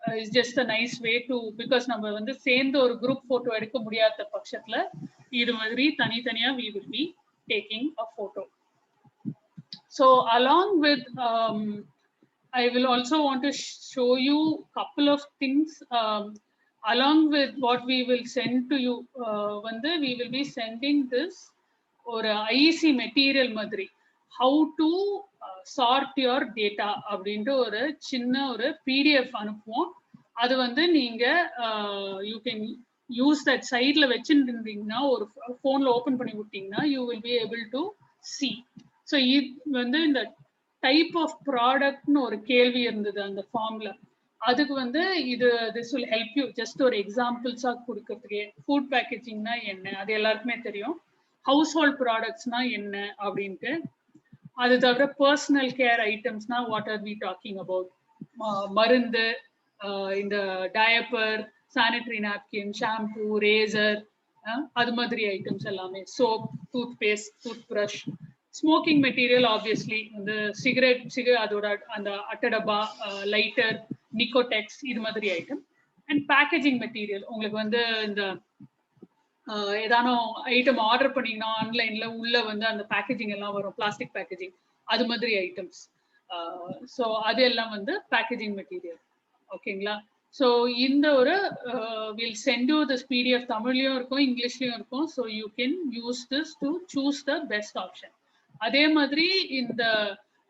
is just a nice way to, because நம்ம வந்து சேர்ந்து ஒரு குரூப் போட்டோ எடுக்க முடியாத பட்சத்துல இது மாதிரி தனித்தனியா we will be taking a photo. So along with I will also want to show you couple of things along with what we will send to you. வந்து we will be sending this ஒரு IEC material மாதிரி, how to sort your data அப்படின்ட்டு ஒரு சின்ன ஒரு PDF அனுப்புவோம். அது வந்து நீங்க you can use that சைட்ல வச்சுருந்தீங்கன்னா, ஒரு ஃபோன்ல ஓப்பன் பண்ணி விட்டீங்கன்னா you will be able to see. So இது வந்து இந்த டைப் ஆஃப் ப்ராடக்ட்னு ஒரு கேள்வி இருந்தது அந்த ஃபார்ம்ல. அதுக்கு வந்து இது this will help you just ஒரு எக்ஸாம்பிள்ஸா கொடுக்கறதுக்கு. ஃபுட் பேக்கேஜிங்னா என்ன, அது எல்லாருக்குமே தெரியும். ஹவுஸ் ஹோல்ட் ப்ராடக்ட்ஸ்னா என்ன அப்படின்ட்டு. அது தவிர பர்சனல் கேர் ஐட்டம்ஸ்னா what are we talking about, மருந்து, இந்த diaper, sanitary napkin, shampoo, razor, அது மாதிரி ஐட்டம்ஸ் எல்லாமே, soap, toothpaste, toothbrush. Smoking material obviously வந்து சிகரெட், அதோட அந்த அட்டடபா, லைட்டர், நிக்கோடெக்ஸ், இது மாதிரி ஐட்டம். அண்ட் பேக்கேஜிங் மெட்டீரியல், உங்களுக்கு வந்து இந்த ஏதானோ ஐட்டம் ஆர்டர் பண்ணீங்கன்னா ஆன்லைன்ல உள்ள வந்து அந்த பேக்கேஜிங் எல்லாம் வரும், பிளாஸ்டிக் பேக்கேஜிங், அது மாதிரி ஐட்டம்ஸ். ஸோ அது எல்லாம் வந்து பேக்கேஜிங் மெட்டீரியல். ஓகேங்களா? ஸோ இந்த ஒரு will send you this PDF, தமிழ்லையும் இருக்கும் இங்கிலீஷ்லையும் இருக்கும். So you can use this to choose the best option. அதே மாதிரி இந்த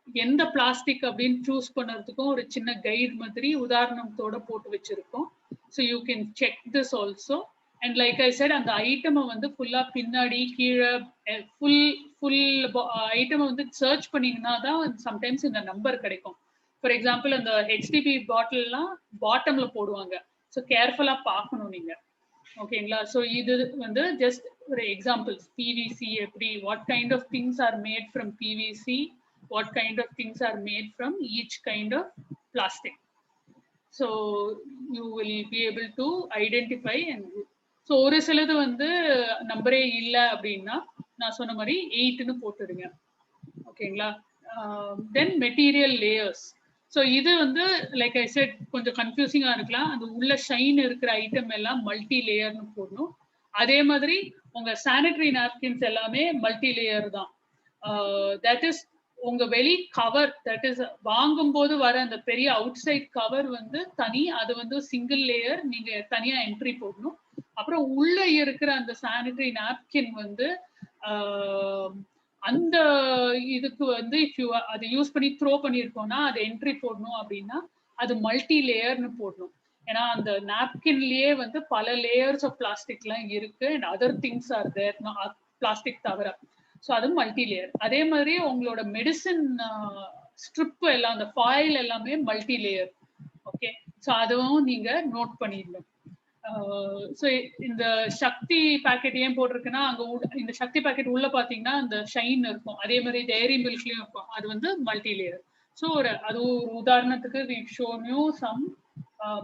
எந்த பிளாஸ்டிக் அப்படின்னு சூஸ் பண்ணுறதுக்கும் ஒரு சின்ன கைட் மாதிரி உதாரணத்தோட போட்டு வச்சிருக்கோம். So you can check this also. And like I said, அந்த ஐட்டமை வந்து ஃபுல்லாக பின்னாடி கீழே ஃபுல் ஐட்டமை வந்து சர்ச் பண்ணிங்கன்னா தான் சம்டைம்ஸ் இந்த நம்பர் கிடைக்கும். ஃபார் எக்ஸாம்பிள் அந்த HDP பாட்டில்லாம் பாட்டம்ல போடுவாங்க. ஸோ கேர்ஃபுல்லா பார்க்கணும் நீங்க. ஓகேங்களா? ஸோ இது வந்து ஜஸ்ட் ஒரு எக்ஸாம்பிள்ஸ். பிவிசி எப்படி, what kind of things are made from PVC, what kind of things are made from each kind of plastic. So you will be able to identify and so ஒரு சிலது வந்து நம்பரே இல்லை அப்படின்னா நான் சொன்ன மாதிரி 8ன்னு போட்டுடுங்க. ஓகேங்களா? தென் மெட்டீரியல் லேயர்ஸ். ஸோ இது வந்து லைக் ஐ செட் கொஞ்சம் கன்ஃபியூசிங்காக இருக்கலாம். அது உள்ள ஷைன் இருக்கிற ஐட்டம் எல்லாம் மல்டி லேயர்னு போடணும். அதே மாதிரி உங்கள் சானிட்டரி நாப்கின்ஸ் எல்லாமே மல்டி லேயர் தான். தட் இஸ் உங்க வெளி கவர், தட் இஸ் வாங்கும் போது வர அந்த பெரிய அவுட் சைட் கவர் வந்து தனி, அது வந்து சிங்கிள் லேயர், நீங்க தனியா என்ட்ரி போடணும். அப்புறம் உள்ள இருக்கிற அந்த சானிட்டரி நாப்கின் வந்து அந்த இதுக்கு வந்து இஃப் யூ அதை யூஸ் பண்ணி த்ரோ பண்ணியிருக்கோம்னா அது என்ட்ரி போடணும். அப்படின்னா அது மல்டி லேயர்னு போடணும். ஏன்னா அந்த நாப்கின்லயே வந்து பல லேயர்ஸ் ஆஃப் பிளாஸ்டிக்லாம் இருக்கு and other things are there plastic தவிர. ஸோ அது மல்டி லேயர். அதே மாதிரி உங்களோட மெடிசின் ஸ்ட்ரிப் எல்லாம், அந்த ஃபாயில் எல்லாமே மல்டி லேயர். ஓகே, ஸோ அதுவும் நீங்க நோட் பண்ணிடணும். ஸோ இந்த சக்தி பேக்கெட் ஏன் போட்டிருக்குன்னா அங்கே இந்த சக்தி பேக்கெட் உள்ள பார்த்தீங்கன்னா அந்த ஷைன் இருக்கும். அதே மாதிரி டெய்ரி மில்க்லயும் இருக்கும். அது வந்து மல்டி லேயர். ஸோ அது ஒரு உதாரணத்துக்கு we've shown you some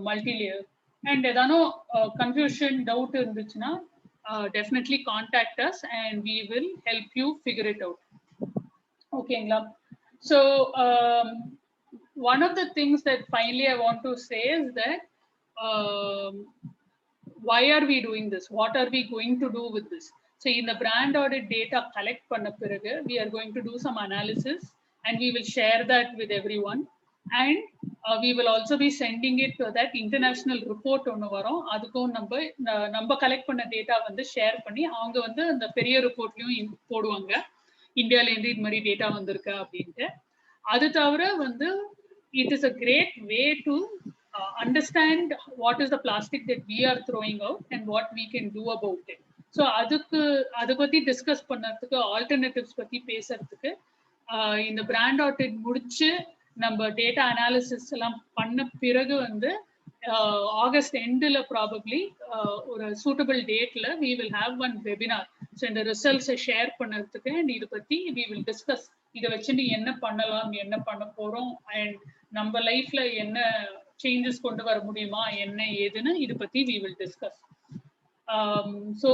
multi layer. And ஏதானும் கன்ஃபியூஷன் டவுட் இருந்துச்சுன்னா definitely contact us and we will help you figure it out. ஓகேங்களா? So one of the things that finally I want to say is that why are we doing this? What are we going to do with this? So in the brand audit data collect panna piragu, we are going to do some analysis and we will share that with everyone. And we will also be sending it to that international report ஒன்று வரும். அதுக்கும் நம்ம collect பண்ண data வந்து share பண்ணி அவங்க வந்து அந்த பெரிய ரிப்போர்ட்லையும் போடுவாங்க, இந்தியாவிலேருந்து இது மாதிரி டேட்டா வந்திருக்கு அப்படின்ட்டு. அது தவிர வந்து it is a great way to understand what is the plastic that we are throwing out and what we can do about it. So அதை பற்றி டிஸ்கஸ் பண்ணுறதுக்கு, ஆல்டர்னேட்டிவ்ஸ் பற்றி பேசுறதுக்கு இந்த பிராண்ட் ஆடிட் முடிச்சு நம்ம டேட்டா அனாலிசிஸ் எல்லாம் பண்ண பிறகு வந்து ஆகஸ்ட் எண்டில் ப்ராபப்ளி ஒரு சூட்டபிள் டேட்ல we will have one webinar. So இந்த ரிசல்ட்ஸை ஷேர் பண்ணுறதுக்கு அண்ட் இதை பற்றி we will discuss. இதை வச்சு நீ என்ன பண்ணலாம், என்ன பண்ண போறோம், அண்ட் நம்ம லைஃப்ல என்ன சேஞ்சஸ் கொண்டு வர முடியுமா, என்ன ஏதுன்னு இதை பற்றி we will discuss. So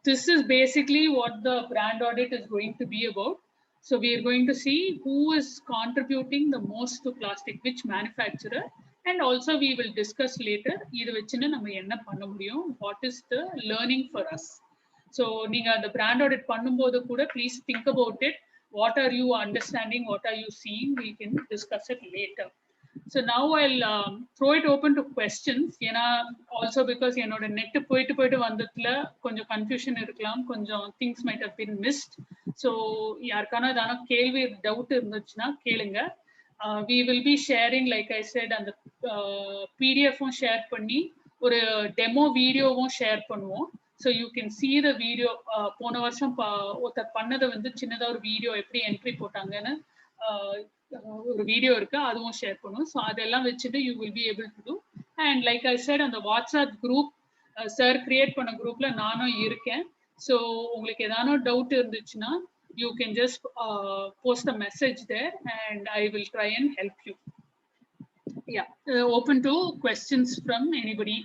this is basically what the brand audit is going to be about. So we are going to see who is contributing the most to plastic, which manufacturer, and also we will discuss later idu vechina nama enna panna mudiyum, what is the learning for us. So neenga the brand audit பண்ணும்போது கூட please think about it. What are you understanding, what are you seeing? We can discuss it later. So now I'll throw it open to questions. ஏன்னா also because என்னோட net போயிட்டு வந்ததுல கொஞ்சம் confusion இருக்கலாம், கொஞ்சம் things might have been missed. So யாருக்கான ஏதான கேள்வி டவுட் இருந்துச்சுன்னா கேளுங்க. we will be sharing, like I said, அந்த பிடிஎஃப்பும் ஷேர் பண்ணி ஒரு டெமோ வீடியோவும் ஷேர் பண்ணுவோம். So you can see the video. போன வருஷம் ஒருத்தர் பண்ணதை வந்து சின்னதாக ஒரு வீடியோ எப்படி என்ட்ரி போட்டாங்கன்னு ஒரு வீடியோ இருக்கு, அதுவும் ஷேர் பண்ணுவோம். ஸோ அதெல்லாம் வச்சுட்டு you will be able to do. And like I said, அந்த வாட்ஸ்அப் குரூப் சார் கிரியேட் பண்ண குரூப்ல நானும் இருக்கேன். ஸோ உங்களுக்கு ஏதானோ டவுட் இருந்துச்சுன்னா you can just post a message there and I will try and help you. Yeah, open to questions from anybody.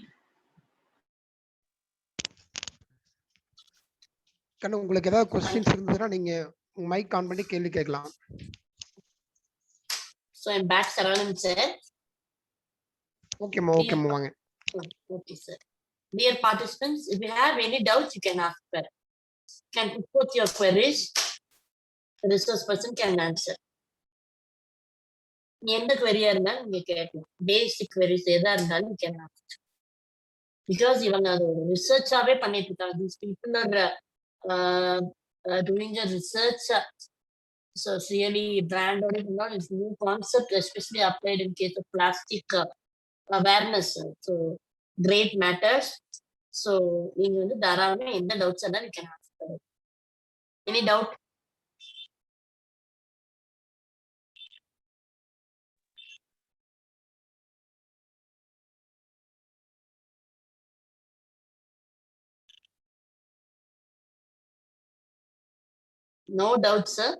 கண்ணு, உங்களுக்கு ஏதாவது क्वेश्चंस இருந்துச்சுனா நீங்க மைக் ஆன் பண்ணி கேள்வி கேட்கலாம். So I'm back, Saranan sir. Okay ma, வாங்க. Okay sir. Dear participants, if you have any doubts you can ask sir. Can put your queries. The resource person can answer. எந்த query இருந்தாலும் நீங்க கேட்கலாம். Basic queries எதா இருந்தாலும் you can ask. Because இவங்க அது ஒரு ரிசர்ச்சாவே பண்ணிட்டு இருக்காங்க. These people are doing a research. So it's really brand audit is new concept, especially applied in case of plastic awareness. So great matters. So நீங்க வந்து தாராளமா எந்த டவுட்ஸ் இருந்தாலும் you can ask. Any doubt? No doubt, sir.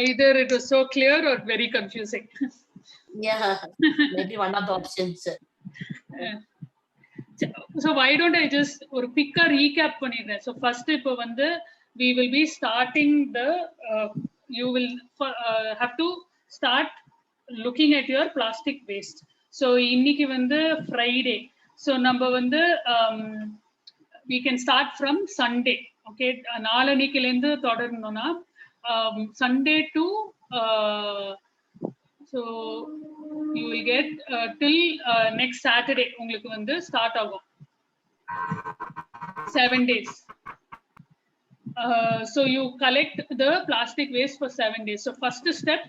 Either it was so clear or very confusing. Yeah, maybe one of the options, sir. So why don't I just ஒரு குயிக்கா recap பண்ணிடுறேன். So first இப்போ வந்து we will be starting the you will have to start looking at your plastic waste. So இன்னைக்கு வந்து Friday. So நம்ம வந்து we can start from Sunday. Okay, நாளன்னைக்குலேருந்து தொடரணும்னா Sunday to so you will get till next Saturday உங்களுக்கு வந்து start ஆகும் 7 days. So you collect the plastic waste for 7 days. So first step,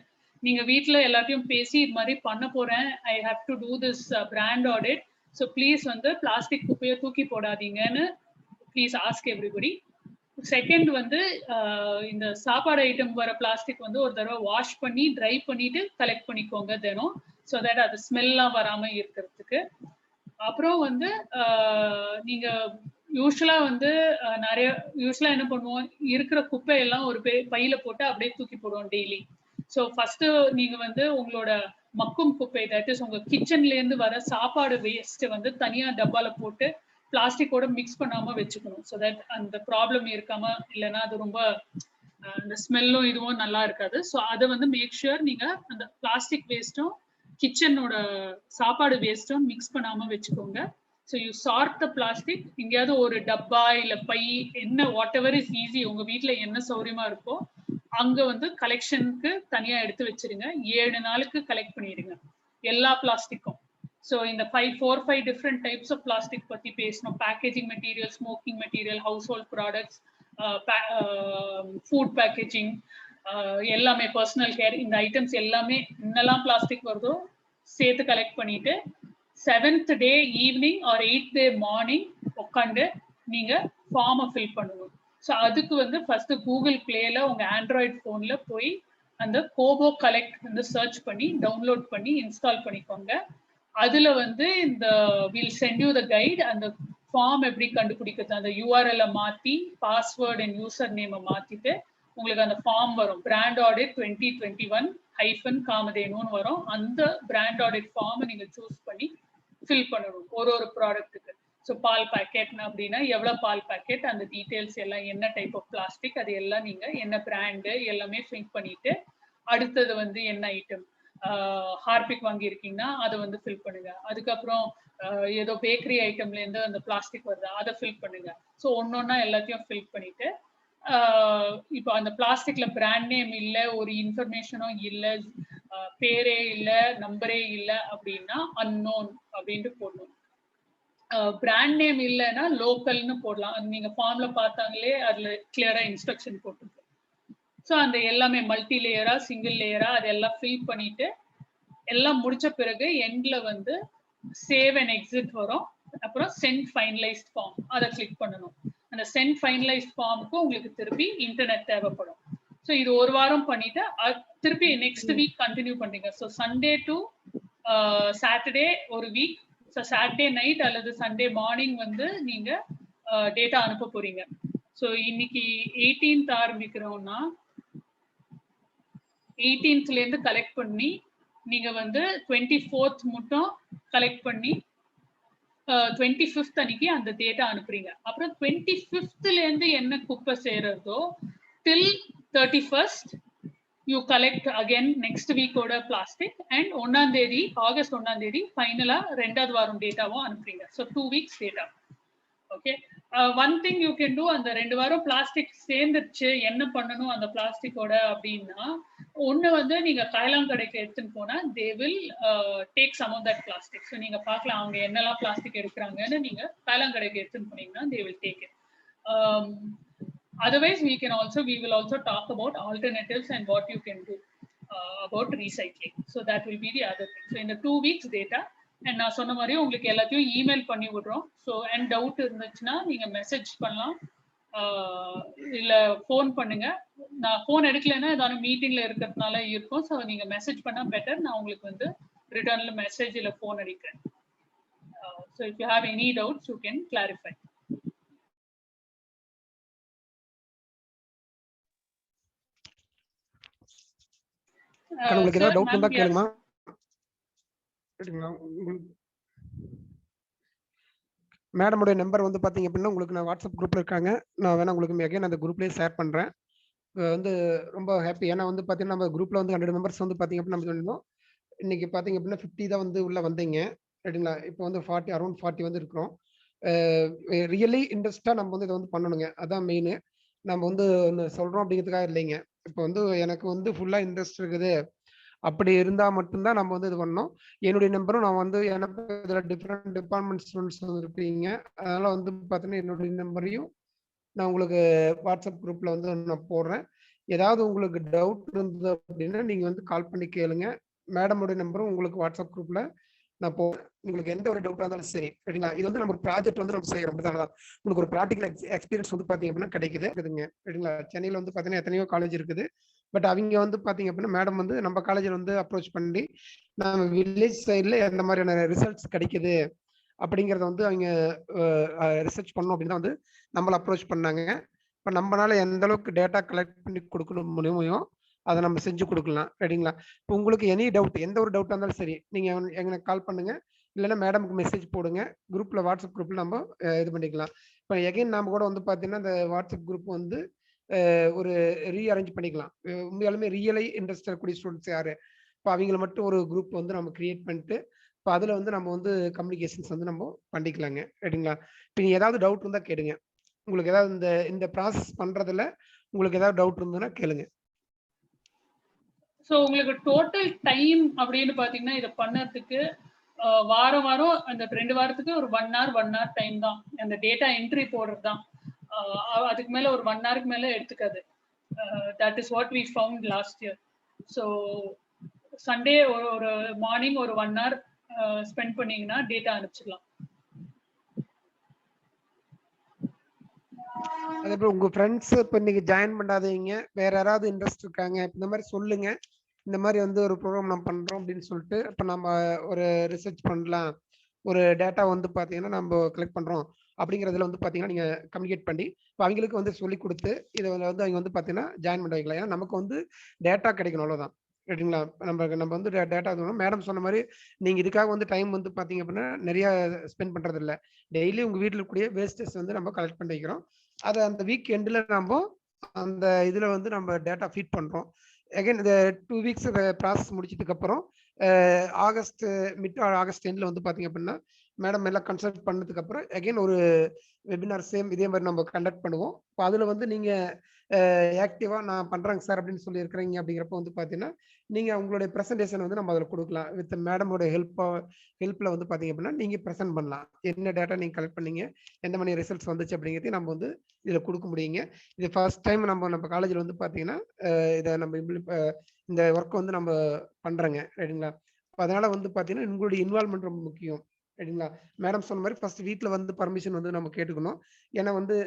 நீங்க வீட்ல எல்லாத்தையும் பேசி இது மாதிரி பண்ண போறேன், I have to do this brand audit. So please வந்து பிளாஸ்டிக் குப்பையை தூக்கி போடாதீங்கன்னு please ask everybody. செகண்ட் வந்து இந்த சாப்பாடு ஐட்டம் வர பிளாஸ்டிக் வந்து ஒரு தடவை வாஷ் பண்ணி ட்ரை பண்ணிட்டு கலெக்ட் பண்ணிக்கோங்க தினம். ஸோ தட் அது ஸ்மெல்லாம் வராம இருக்கிறதுக்கு. அப்புறம் வந்து நீங்க யூஸ்வலா வந்து யூஸ்வலா என்ன பண்ணுவோம், இருக்கிற குப்பையெல்லாம் ஒரு பையில போட்டு அப்படியே தூக்கி போடுவோம் டெய்லி. ஸோ ஃபர்ஸ்ட் நீங்க வந்து உங்களோட மக்கும் குப்பை, தட் இஸ் உங்க கிச்சன்ல இருந்து வர சாப்பாடு வேஸ்ட் வந்து தனியா டப்பால போட்டு பிளாஸ்டிக்கோட மிக்ஸ் பண்ணாம வச்சுக்கணும். ஸோ தட் அந்த ப்ராப்ளம் இருக்காம, இல்லைன்னா அது ரொம்ப அந்த ஸ்மெல்லும் இதுவும் நல்லா இருக்காது. ஸோ அதை வந்து மேக் ஷுர் நீங்க அந்த பிளாஸ்டிக் வேஸ்ட்டும் கிச்சனோட சாப்பாடு வேஸ்ட்டும் மிக்ஸ் பண்ணாம வச்சுக்கோங்க. So you chart the plastic. எங்கேயாவது ஒரு டப்பா இல்லை பை, என்ன வாட் எவர் இஸ் ஈஸி, உங்க வீட்டில் என்ன சௌரியமா இருக்கோ அங்க வந்து கலெக்ஷனுக்கு தனியா எடுத்து வச்சிருங்க. 7 நாளுக்கு கலெக்ட் பண்ணிடுங்க எல்லா பிளாஸ்டிக்கும். ஸோ இந்த 4-5 டிஃப்ரெண்ட் டைப்ஸ் ஆஃப் பிளாஸ்டிக் பத்தி பேசணும். Packaging material, smoking material, house hold products, food packaging, எல்லாமே பர்சனல் கேர், இந்த ஐட்டம்ஸ் எல்லாமே என்னெல்லாம் பிளாஸ்டிக் வருதோ சேர்த்து கலெக்ட் பண்ணிட்டு 7th day evening R 8th day morning உட்காந்து நீங்க ஃபார்மை ஃபில் பண்ணணும். ஸோ அதுக்கு வந்து ஃபர்ஸ்ட் கூகுள் பிளேல உங்க ஆண்ட்ராய்டு போன்ல போய் அந்த கோபோ கலெக்ட் வந்து சர்ச் பண்ணி டவுன்லோட் பண்ணி இன்ஸ்டால் பண்ணிக்கோங்க. அதுல வந்து இந்த will send you the guide. அந்த ஃபார்ம் எப்படி கண்டுபிடிக்கிறது, அந்த யூஆர்எல் மாத்தி பாஸ்வேர்ட் அண்ட் யூசர் நேமை மாத்திட்டு உங்களுக்கு அந்த ஃபார்ம் வரும். பிராண்ட் ஆடிட் 2021-காமதேனுன்னு வரும். அந்த பிராண்ட் ஆடிட் ஃபார்மை நீங்க சூஸ் பண்ணி ஃபில் பண்ணணும் ஒரு ப்ராடக்ட்டுக்கு. ஸோ பால் பேக்கெட் அப்படின்னா எவ்வளவு பால் பேக்கெட், அந்த டீட்டெயில்ஸ் எல்லாம், என்ன டைப் ஆஃப் பிளாஸ்டிக், அது எல்லாம் நீங்க என்ன பிராண்டு எல்லாமே ஃபில் பண்ணிட்டு, அடுத்தது வந்து என்ன ஐட்டம், ஹார்பிக் வாங்கியிருக்கீங்கன்னா அதை வந்து ஃபில் பண்ணுங்க. அதுக்கப்புறம் ஏதோ பேக்கரி ஐட்டம்ல இருந்து அந்த பிளாஸ்டிக் வருது, அதை ஃபில் பண்ணுங்க. ஸோ ஒன்னொன்னா எல்லாத்தையும் ஃபில் பண்ணிட்டு, இப்போ அந்த பிளாஸ்டிக்ல பிராண்ட் நேம் இல்லை, ஒரு இன்ஃபர்மேஷனும் இல்லை, பேரே இல்லை, நம்பரே இல்லை அப்படின்னா அன்னோன் அப்படின்ட்டு போடணும். பிராண்ட் நேம் இல்லைன்னா லோக்கல்னு போடலாம். அது நீங்க ஃபார்ம்ல பார்த்தாங்களே அதுல கிளியரா இன்ஸ்ட்ரக்ஷன் போட்டுருக்கு. ஸோ அந்த எல்லாமே மல்டி லேயரா சிங்கிள் லேயரா அதெல்லாம் ஃபில் பண்ணிட்டு எல்லாம் முடிச்ச பிறகு எண்ட்ல வந்து சேவ் அண்ட் எக்ஸிட் வரும். அப்புறம் சென்ட் ஃபைனலைஸ்ட் ஃபார்ம், அதை கிளிக் பண்ணணும். அந்த சென்ட் ஃபைனலைஸ்ட் ஃபார்முக்கு உங்களுக்கு திருப்பி இன்டர்நெட் தேவைப்படும். ஸோ இது ஒரு வாரம் பண்ணிட்டு திருப்பி நெக்ஸ்ட் வீக் கண்டினியூ பண்றீங்க. ஸோ சண்டே டு சாட்டர்டே ஒரு வீக். ஸோ சாட்டர்டே நைட் அல்லது சண்டே மார்னிங் வந்து நீங்க டேட்டா அனுப்ப போறீங்க. ஸோ இன்னைக்கு 18th ஆரம்பிக்கிறோம்னா 18th இருந்து கலெக்ட் பண்ணி நீங்க வந்து 24th மட்டும் கலெக்ட் பண்ணி 25th அன்னைக்கு அந்த டேட்டா அனுப்புறீங்க. அப்புறம் 25th இருந்து என்ன குப்பை சேருறதோ till 31st you collect again next week ஓட பிளாஸ்டிக் அண்ட் 1ஆம் தேதி ஆகஸ்ட் 1ஆம் தேதி ஃபைனலா 2வது வாரம் டேட்டாவும் அனுப்புறீங்க. So 2 weeks data. Okay, one thing you can do, அந்த 2 வாரம் பிளாஸ்டிக் சேர்ந்துருச்சு, என்ன பண்ணணும் அந்த பிளாஸ்டிக்கோட அப்படின்னா, ஒன்று வந்து நீங்க காயலாங்கடைக்கு எடுத்துன்னு போனா they will take some of that plastic. So நீங்க பார்க்கலாம் அவங்க என்னெல்லாம் பிளாஸ்டிக் எடுக்கிறாங்கன்னு. நீங்க காயலாங்கடைக்கு எடுத்துன்னு போனீங்கன்னா தே will take it. Otherwise, we will also talk about alternatives and what you can do about recycling. So that will be the other thing. So in the 2 weeks data, and நான் சொன்ன மாதிரி உங்களுக்கு எல்லாத்தையும் email பண்ணி விடுறோம். So and doubt இருந்துச்சுன்னா நீங்க message பண்ணலாம், இல்ல ஃபோன் பண்ணுங்க. நான் ஃபோன் எடுக்கலைன்னா ஏதாவது மீட்டிங்ல இருக்கிறதுனால இருக்கும். ஸோ நீங்க மெசேஜ் பண்ணா பெட்டர். நான் உங்களுக்கு வந்து ரிட்டர்ன்ல மெசேஜ் இல்லை ஃபோன் அடிக்கிறேன். So if you have any doubts you can clarify. உங்களுக்கு ஏதாவது டவுட் இருந்தா Ma'am, yes. கேளுங்கம்மா. சரிங்களா? மேடமுடைய நம்பர் வந்து பாத்தீங்க அப்படின்னா உங்களுக்கு நான் வாட்ஸ்அப் குரூப்ல இருக்காங்க. நான் வேணா உங்களுக்கு அகைன் அந்த குரூப்லயே ஷேர் பண்றேன். வந்து ரொம்ப ஹாப்பி. ஏன்னா வந்து பாத்தீங்கன்னா நம்ம குரூப்ல வந்து 100 மெம்பர்ஸ் வந்து பாத்தீங்க அப்படின்னா நம்ம சொல்லியிருந்தோம். இன்னைக்கு பாத்தீங்க அப்படின்னா 50 தான் வந்து உள்ள வந்தீங்க. சரிங்களா? இப்போ வந்து 40 அரௌண்ட் 40 வந்து இருக்கிறோம். ரியலி இன்ட்ரெஸ்டா நம்ம வந்து இதை வந்து பண்ணணுங்க. அதான் மெயின். நம்ம வந்து ஒண்ணு சொல்றோம் அப்படிங்கிறதுக்காக இல்லைங்க. இப்போ வந்து எனக்கு வந்து ஃபுல்லா இன்ட்ரெஸ்ட் இருக்குது. அப்படி இருந்தா மட்டும்தான் நம்ம வந்து இது பண்ணணும். என்னுடைய நம்பரும் நான் வந்து எனக்கு இதுல டிஃப்ரெண்ட் டிபார்ட்மெண்ட் ஸ்டூடெண்ட்ஸ் வந்து இருப்பீங்க. அதனால வந்து பார்த்தீங்கன்னா என்னுடைய நம்பரையும் நான் உங்களுக்கு வாட்ஸ்அப் குரூப்ல வந்து நான் போடுறேன். ஏதாவது உங்களுக்கு டவுட் இருந்தது அப்படின்னா நீங்க வந்து கால் பண்ணி கேளுங்க. மேடமுடைய நம்பரும் உங்களுக்கு வாட்ஸ்அப் குரூப்ல நான் போடுறேன். உங்களுக்கு எந்த ஒரு டவுட்டா இருந்தாலும் சரி. சரிங்களா? இது வந்து நம்ம ஒரு ப்ராஜெக்ட் வந்து நம்ம செய்யறோம். அப்படிதான் உங்களுக்கு ஒரு ப்ராக்டிகல் எக்ஸ்பீரியன்ஸ் வந்து பாத்தீங்க அப்படின்னா கிடைக்குதுங்க. சரிங்களா? சென்னையில வந்து பாத்தீங்கன்னா எத்தனையோ காலேஜ் இருக்குது. பட் அவங்க வந்து பாத்தீங்க அப்படின்னா மேடம் வந்து நம்ம காலேஜில் வந்து அப்ரோச் பண்ணி நம்ம வில்லேஜ் சைடில் எந்த மாதிரியான ரிசல்ட்ஸ் கிடைக்குது அப்படிங்கிறத வந்து அவங்க ரிசர்ச் பண்ணணும் அப்படின்னு தான் வந்து நம்மளை அப்ரோச் பண்ணாங்க. இப்போ நம்மளால எந்த அளவுக்கு டேட்டா கலெக்ட் பண்ணி கொடுக்க முடியுமோ அதை நம்ம செஞ்சு கொடுக்கலாம். சரிங்களா? இப்போ உங்களுக்கு எனி டவுட் எந்த ஒரு டவுட்டாக இருந்தாலும் சரி நீங்கள் எங்களுக்கு கால் பண்ணுங்க. இல்லைன்னா மேடமுக்கு மெசேஜ் போடுங்க. குரூப்பில் வாட்ஸ்அப் குரூப்பில் நம்ம இது பண்ணிக்கலாம். இப்போ எகைன் நாம கூட வந்து பார்த்தீங்கன்னா இந்த வாட்ஸ்அப் குரூப் வந்து ஒரு ரீஅரேஞ்ச் பண்ணிக்கலாம். உண்மையாலுமே ரியலை இன்ட்ரெஸ்ட் இருக்கக்கூடிய ஸ்டூடெண்ட்ஸ் யாரு இப்போ அவங்கள மட்டும் ஒரு குரூப் வந்து நம்ம கிரியேட் பண்ணிட்டு இப்போ அதில் வந்து நம்ம வந்து கம்யூனிகேஷன்ஸ் வந்து நம்ம பண்ணிக்கலாங்க. சரிங்களா? இப்போ நீ ஏதாவது டவுட் இருந்தால் கேளுங்க. உங்களுக்கு ஏதாவது இந்த இந்த ப்ராசஸ் பண்றதுல உங்களுக்கு ஏதாவது டவுட் இருந்ததுன்னா கேளுங்க. ஸோ உங்களுக்கு டோட்டல் டைம் அப்படின்னு பார்த்தீங்கன்னா இதை பண்ணறதுக்கு வாரம் வாரம் அந்த 2 வாரத்துக்கு ஒரு 1 hour டைம் தான். அந்த டேட்டா என்ட்ரி போடுறது தான். அதுக்கு மேல ஒரு 1 hourக்கு மேல எடுத்துக்காது. That is what we found last year. So Sunday ஒரு மார்னிங் ஒரு 1 hour ஸ்பெண்ட் பண்ணீங்கன்னா டேட்டா அனுப்பிச்சிடலாம். அதே போல உங்க ஃப்ரெண்ட்ஸ் இப்போ இன்னைக்கு ஜாயின் பண்ணாதீங்க, வேற யாராவது இன்ட்ரெஸ்ட் இருக்காங்க இந்த மாதிரி சொல்லுங்க. இந்த மாதிரி வந்து ஒரு ப்ரோக்ராம் நம்ம பண்றோம் அப்படின்னு சொல்லிட்டு இப்போ நம்ம ஒரு ரிசர்ச் பண்ணலாம், ஒரு டேட்டா வந்து பார்த்தீங்கன்னா நம்ம கலெக்ட் பண்றோம் அப்படிங்கிறதுல வந்து பார்த்தீங்கன்னா நீங்க கம்யூனிகேட் பண்ணி இப்போ அவங்களுக்கு வந்து சொல்லி கொடுத்து இதை வந்து அவங்க வந்து பார்த்தீங்கன்னா ஜாயின் பண்ண வைக்கலாம். ஏன்னா நமக்கு வந்து டேட்டா கிடைக்கணும், அவ்வளோதான். சரிங்களா? நம்ம வந்து டேட்டா மேடம் சொன்ன மாதிரி நீங்க இதுக்காக வந்து டைம் வந்து பார்த்தீங்க அப்படின்னா நிறைய ஸ்பெண்ட் பண்றது இல்லை. டெய்லி உங்க வீட்டில் இருக்கக்கூடிய வேஸ்டஸ் வந்து நம்ம கலெக்ட் பண்ணி வைக்கிறோம். அதை அந்த வீக் எண்டில் நம்ம அந்த இதில் வந்து நம்ம டேட்டா ஃபீட் பண்ணுறோம். அகைன் இந்த 2 weeks ப்ராசஸ் முடிச்சதுக்கப்புறம் ஆகஸ்ட் ஆகஸ்ட் எண்டில் வந்து பார்த்தீங்க அப்படின்னா மேடம் எல்லாம் கன்சல்ட் பண்ணதுக்கப்புறம் அகைன் ஒரு வெபினார் சேம் இதே மாதிரி நம்ம கண்டக்ட் பண்ணுவோம். இப்போ அதில் வந்து நீங்கள் ஆக்டிவாக நான் பண்ணுறேங்க சார் அப்படின்னு சொல்லி இருக்கிறீங்க அப்படிங்கிறப்ப வந்து பார்த்தீங்கன்னா நீங்கள் உங்களுடைய ப்ரெசன்டேஷன் வந்து நம்ம அதில் கொடுக்கலாம். வித் மேடமோட ஹெல்ப்பில் வந்து பார்த்தீங்க அப்படின்னா நீங்கள் ப்ரெசென்ட் பண்ணலாம். என்ன டேட்டா நீங்கள் கலெக்ட் பண்ணீங்க, எந்த மாதிரி ரிசல்ட்ஸ் வந்துச்சு அப்படிங்கிறதையும் நம்ம வந்து இதில் கொடுக்க முடியுங்க. இது ஃபர்ஸ்ட் டைம் நம்ம காலேஜில் வந்து பார்த்தீங்கன்னா இதை நம்ம இந்த ஒர்க் வந்து நம்ம பண்ணுறோங்க. ரைட்டுங்களா? அதனால வந்து பார்த்தீங்கன்னா உங்களுடைய இன்வால்மெண்ட் ரொம்ப முக்கியம். சரிங்களா? மேடம் சொன்ன மாதிரி ஃபர்ஸ்ட் வீட்டில் வந்து பர்மிஷன் வந்து நம்ம கேட்டுக்கணும். ஏன்னா வந்து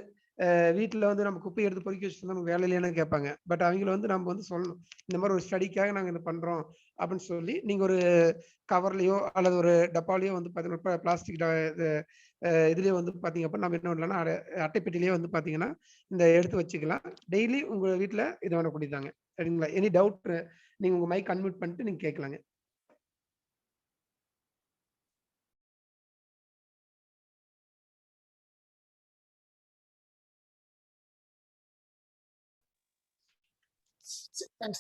வீட்டில் வந்து நம்ம குப்பை எடுத்து பொறுக்கி வச்சுட்டு நம்ம வேலையிலேன்னு கேட்பாங்க. பட் அவங்கள வந்து நம்ம வந்து சொல்லணும், இந்த மாதிரி ஒரு ஸ்டடிக்காக நாங்கள் இதை பண்ணுறோம் அப்படின்னு சொல்லி நீங்கள் ஒரு கவர்லையோ அல்லது ஒரு டப்பாலையோ வந்து பார்த்தீங்கன்னா பிளாஸ்டிக் இதுலேயே வந்து பார்த்தீங்க அப்படின்னா நம்ம என்ன இல்லைன்னா அட்டைப்பெட்டிலேயே வந்து பார்த்தீங்கன்னா இந்த எடுத்து வச்சுக்கலாம். டெய்லி உங்கள் வீட்டில் இது பண்ணக்கூடியதாங்க. சரிங்களா? எனி டவுட் நீங்கள் உங்கள் மைக் அன்மியூட் பண்ணிட்டு நீங்கள் கேட்கலாங்க.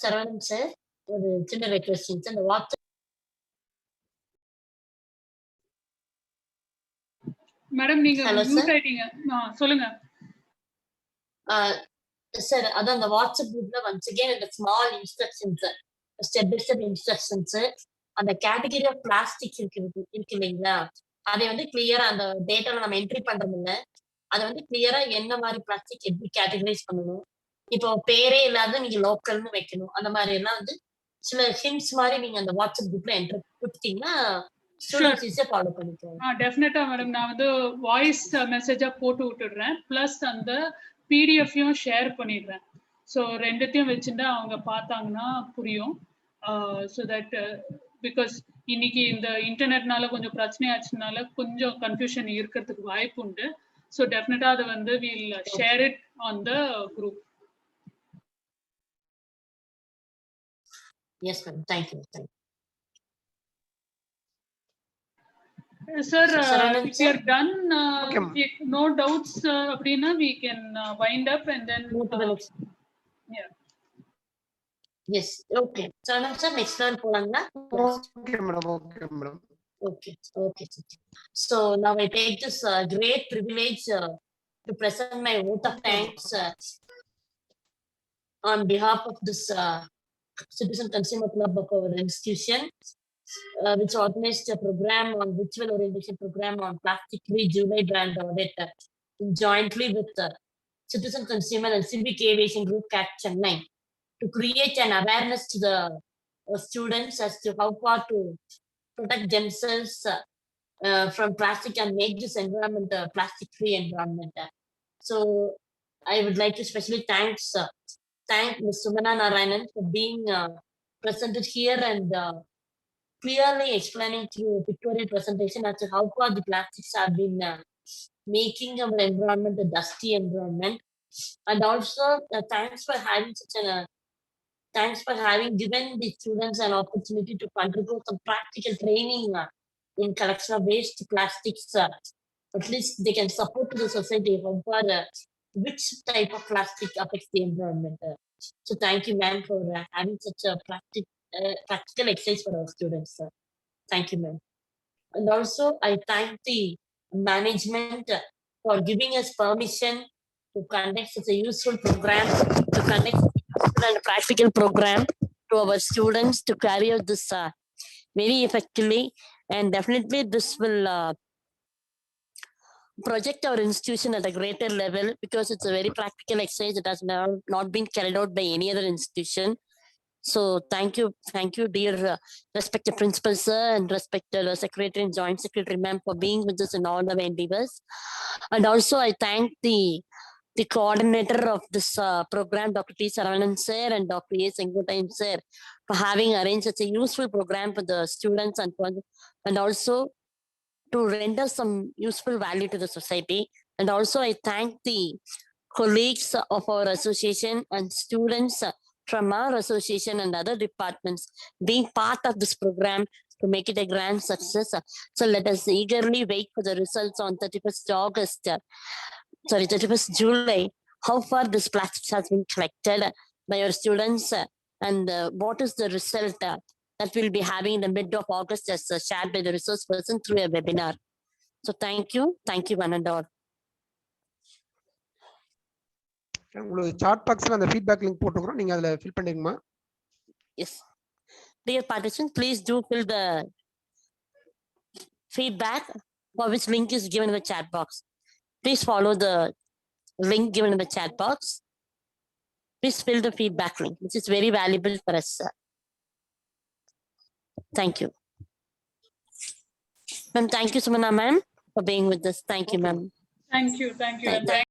சரவணன் சார், ஒரு சின்ன ரெக்வெஸ்ட் சார். இந்த வாட்ஸ்அப் மேடம் நீங்க மியூட் ஆயிட்டீங்க. சொல்லுங்க சார். அதான் அந்த வாட்ஸ்அப் குரூப்ல ஒன்ஸ் அகைன் இந்த small instructions, step by step instructions, அந்த கேட்டகரி ஆஃப் பிளாஸ்டிக்ஸ் இருக்கு இல்லைங்களா, அதை வந்து கிளியரா அந்த டேட்டால நம்ம என்ட்ரி பண்றது இல்ல, அதை வந்து கிளியரா என்ன மாதிரி பிளாஸ்டிக் எப்படி கேட்டகரைஸ் பண்ணணும், இப்போ பேரே இல்லாத நீங்க லோக்கல்னு வைக்கணும், அந்த மாதிரி எல்லாம் வந்து சில ஹிண்ட்ஸ் மாதிரி நீங்க அந்த வாட்ஸ்அப் குரூப்ல என்ட்ரி கொடுத்தீங்கன்னா ஸ்டூடெண்ட்ஸ் ஈஸியா ஃபாலோ பண்ணிக்குவாங்க. டெஃபினட்டா மேடம். நான் வந்து வாய்ஸ் மெசேஜா போட்டு விட்டுடுறேன். பிளஸ் அந்த பிடிஎஃப்யும் ஷேர் பண்ணிடுறேன். ஸோ ரெண்டுத்தையும் வச்சுட்டு அவங்க பார்த்தாங்கன்னா புரியும். ஸோ தட் பிகாஸ் இன்னைக்கு இந்த இன்டர்நெட்னால கொஞ்சம் பிரச்சனையாச்சுனால கொஞ்சம் கன்ஃபியூஷன் இருக்கிறதுக்கு வாய்ப்பு உண்டு. ஸோ டெஃபினட்டா அதை வந்து will share it on the group. Yes, ma'am. Thank you. Thank you. Sir, Saranand if you are done, Okay, if you, no doubts, Aprina, we can wind up and then. Move to the next. Yeah. Yes. Okay. Saranand sir, next one polanga. Okay, madam. Okay, madam. Okay. Okay. Sir. So now I take this great privilege to present my vote of thanks on behalf of this Citizen Consumer Club of our institution, which organized a program on virtual orientation program on plastic-free July brand audit jointly with Citizen Consumer and Civic Aviation Group CAT Chennai to create an awareness to the students as to how far to protect themselves from plastic and make this environment a plastic-free environment. So I would like to especially thank Ms. Sumana Narayanan for being presented here and clearly explaining through pictorial presentation as to how far the plastics have been making our environment a dusty environment. And also thanks for having given the students an opportunity to contribute some practical training in collection of waste plastics. At least they can support to the society how far which type of plastic affects the environment. So thank you, ma'am, for having such a practical exercise for our students. Thank you, ma'am. And also, I thank the management for giving us permission to conduct such a useful program, to conduct a practical program to our students to carry out this very effectively. And definitely, this will project our institution at a greater level because it's a very practical exercise that has not been carried out by any other institution. So thank you, dear respected principal sir and respected secretary and joint secretary ma'am for being with us in all the endeavors. And also I thank the coordinator of this program, Dr. T. Saravanan sir and Dr. A. Sengotain sir, for having arranged such a useful program for the students and also to render some useful value to the society. And also I thank the colleagues of our association and students from our association and other departments being part of this program to make it a grand success. So let us eagerly wait for the results on 31st July, how far this plastics has been collected by our students and what is the result that we'll be having in the mid of August as shared by the resource person through a webinar. So thank you one and all. உங்களுக்கு chat பாக்ஸ்ல அந்த feedback link போட்டுக்கிறோம், நீங்க அதுல fill பண்ணிருங்கம்மா. Yes. Dear participants, please do fill the feedback for which link is given in the chat box. Please follow the link given in the chat box. Please fill the feedback link, which is very valuable for us. Thank you. Ma'am, thank you, Sumana ma'am, for being with us. Thank you, ma'am. Thank you. Thank you.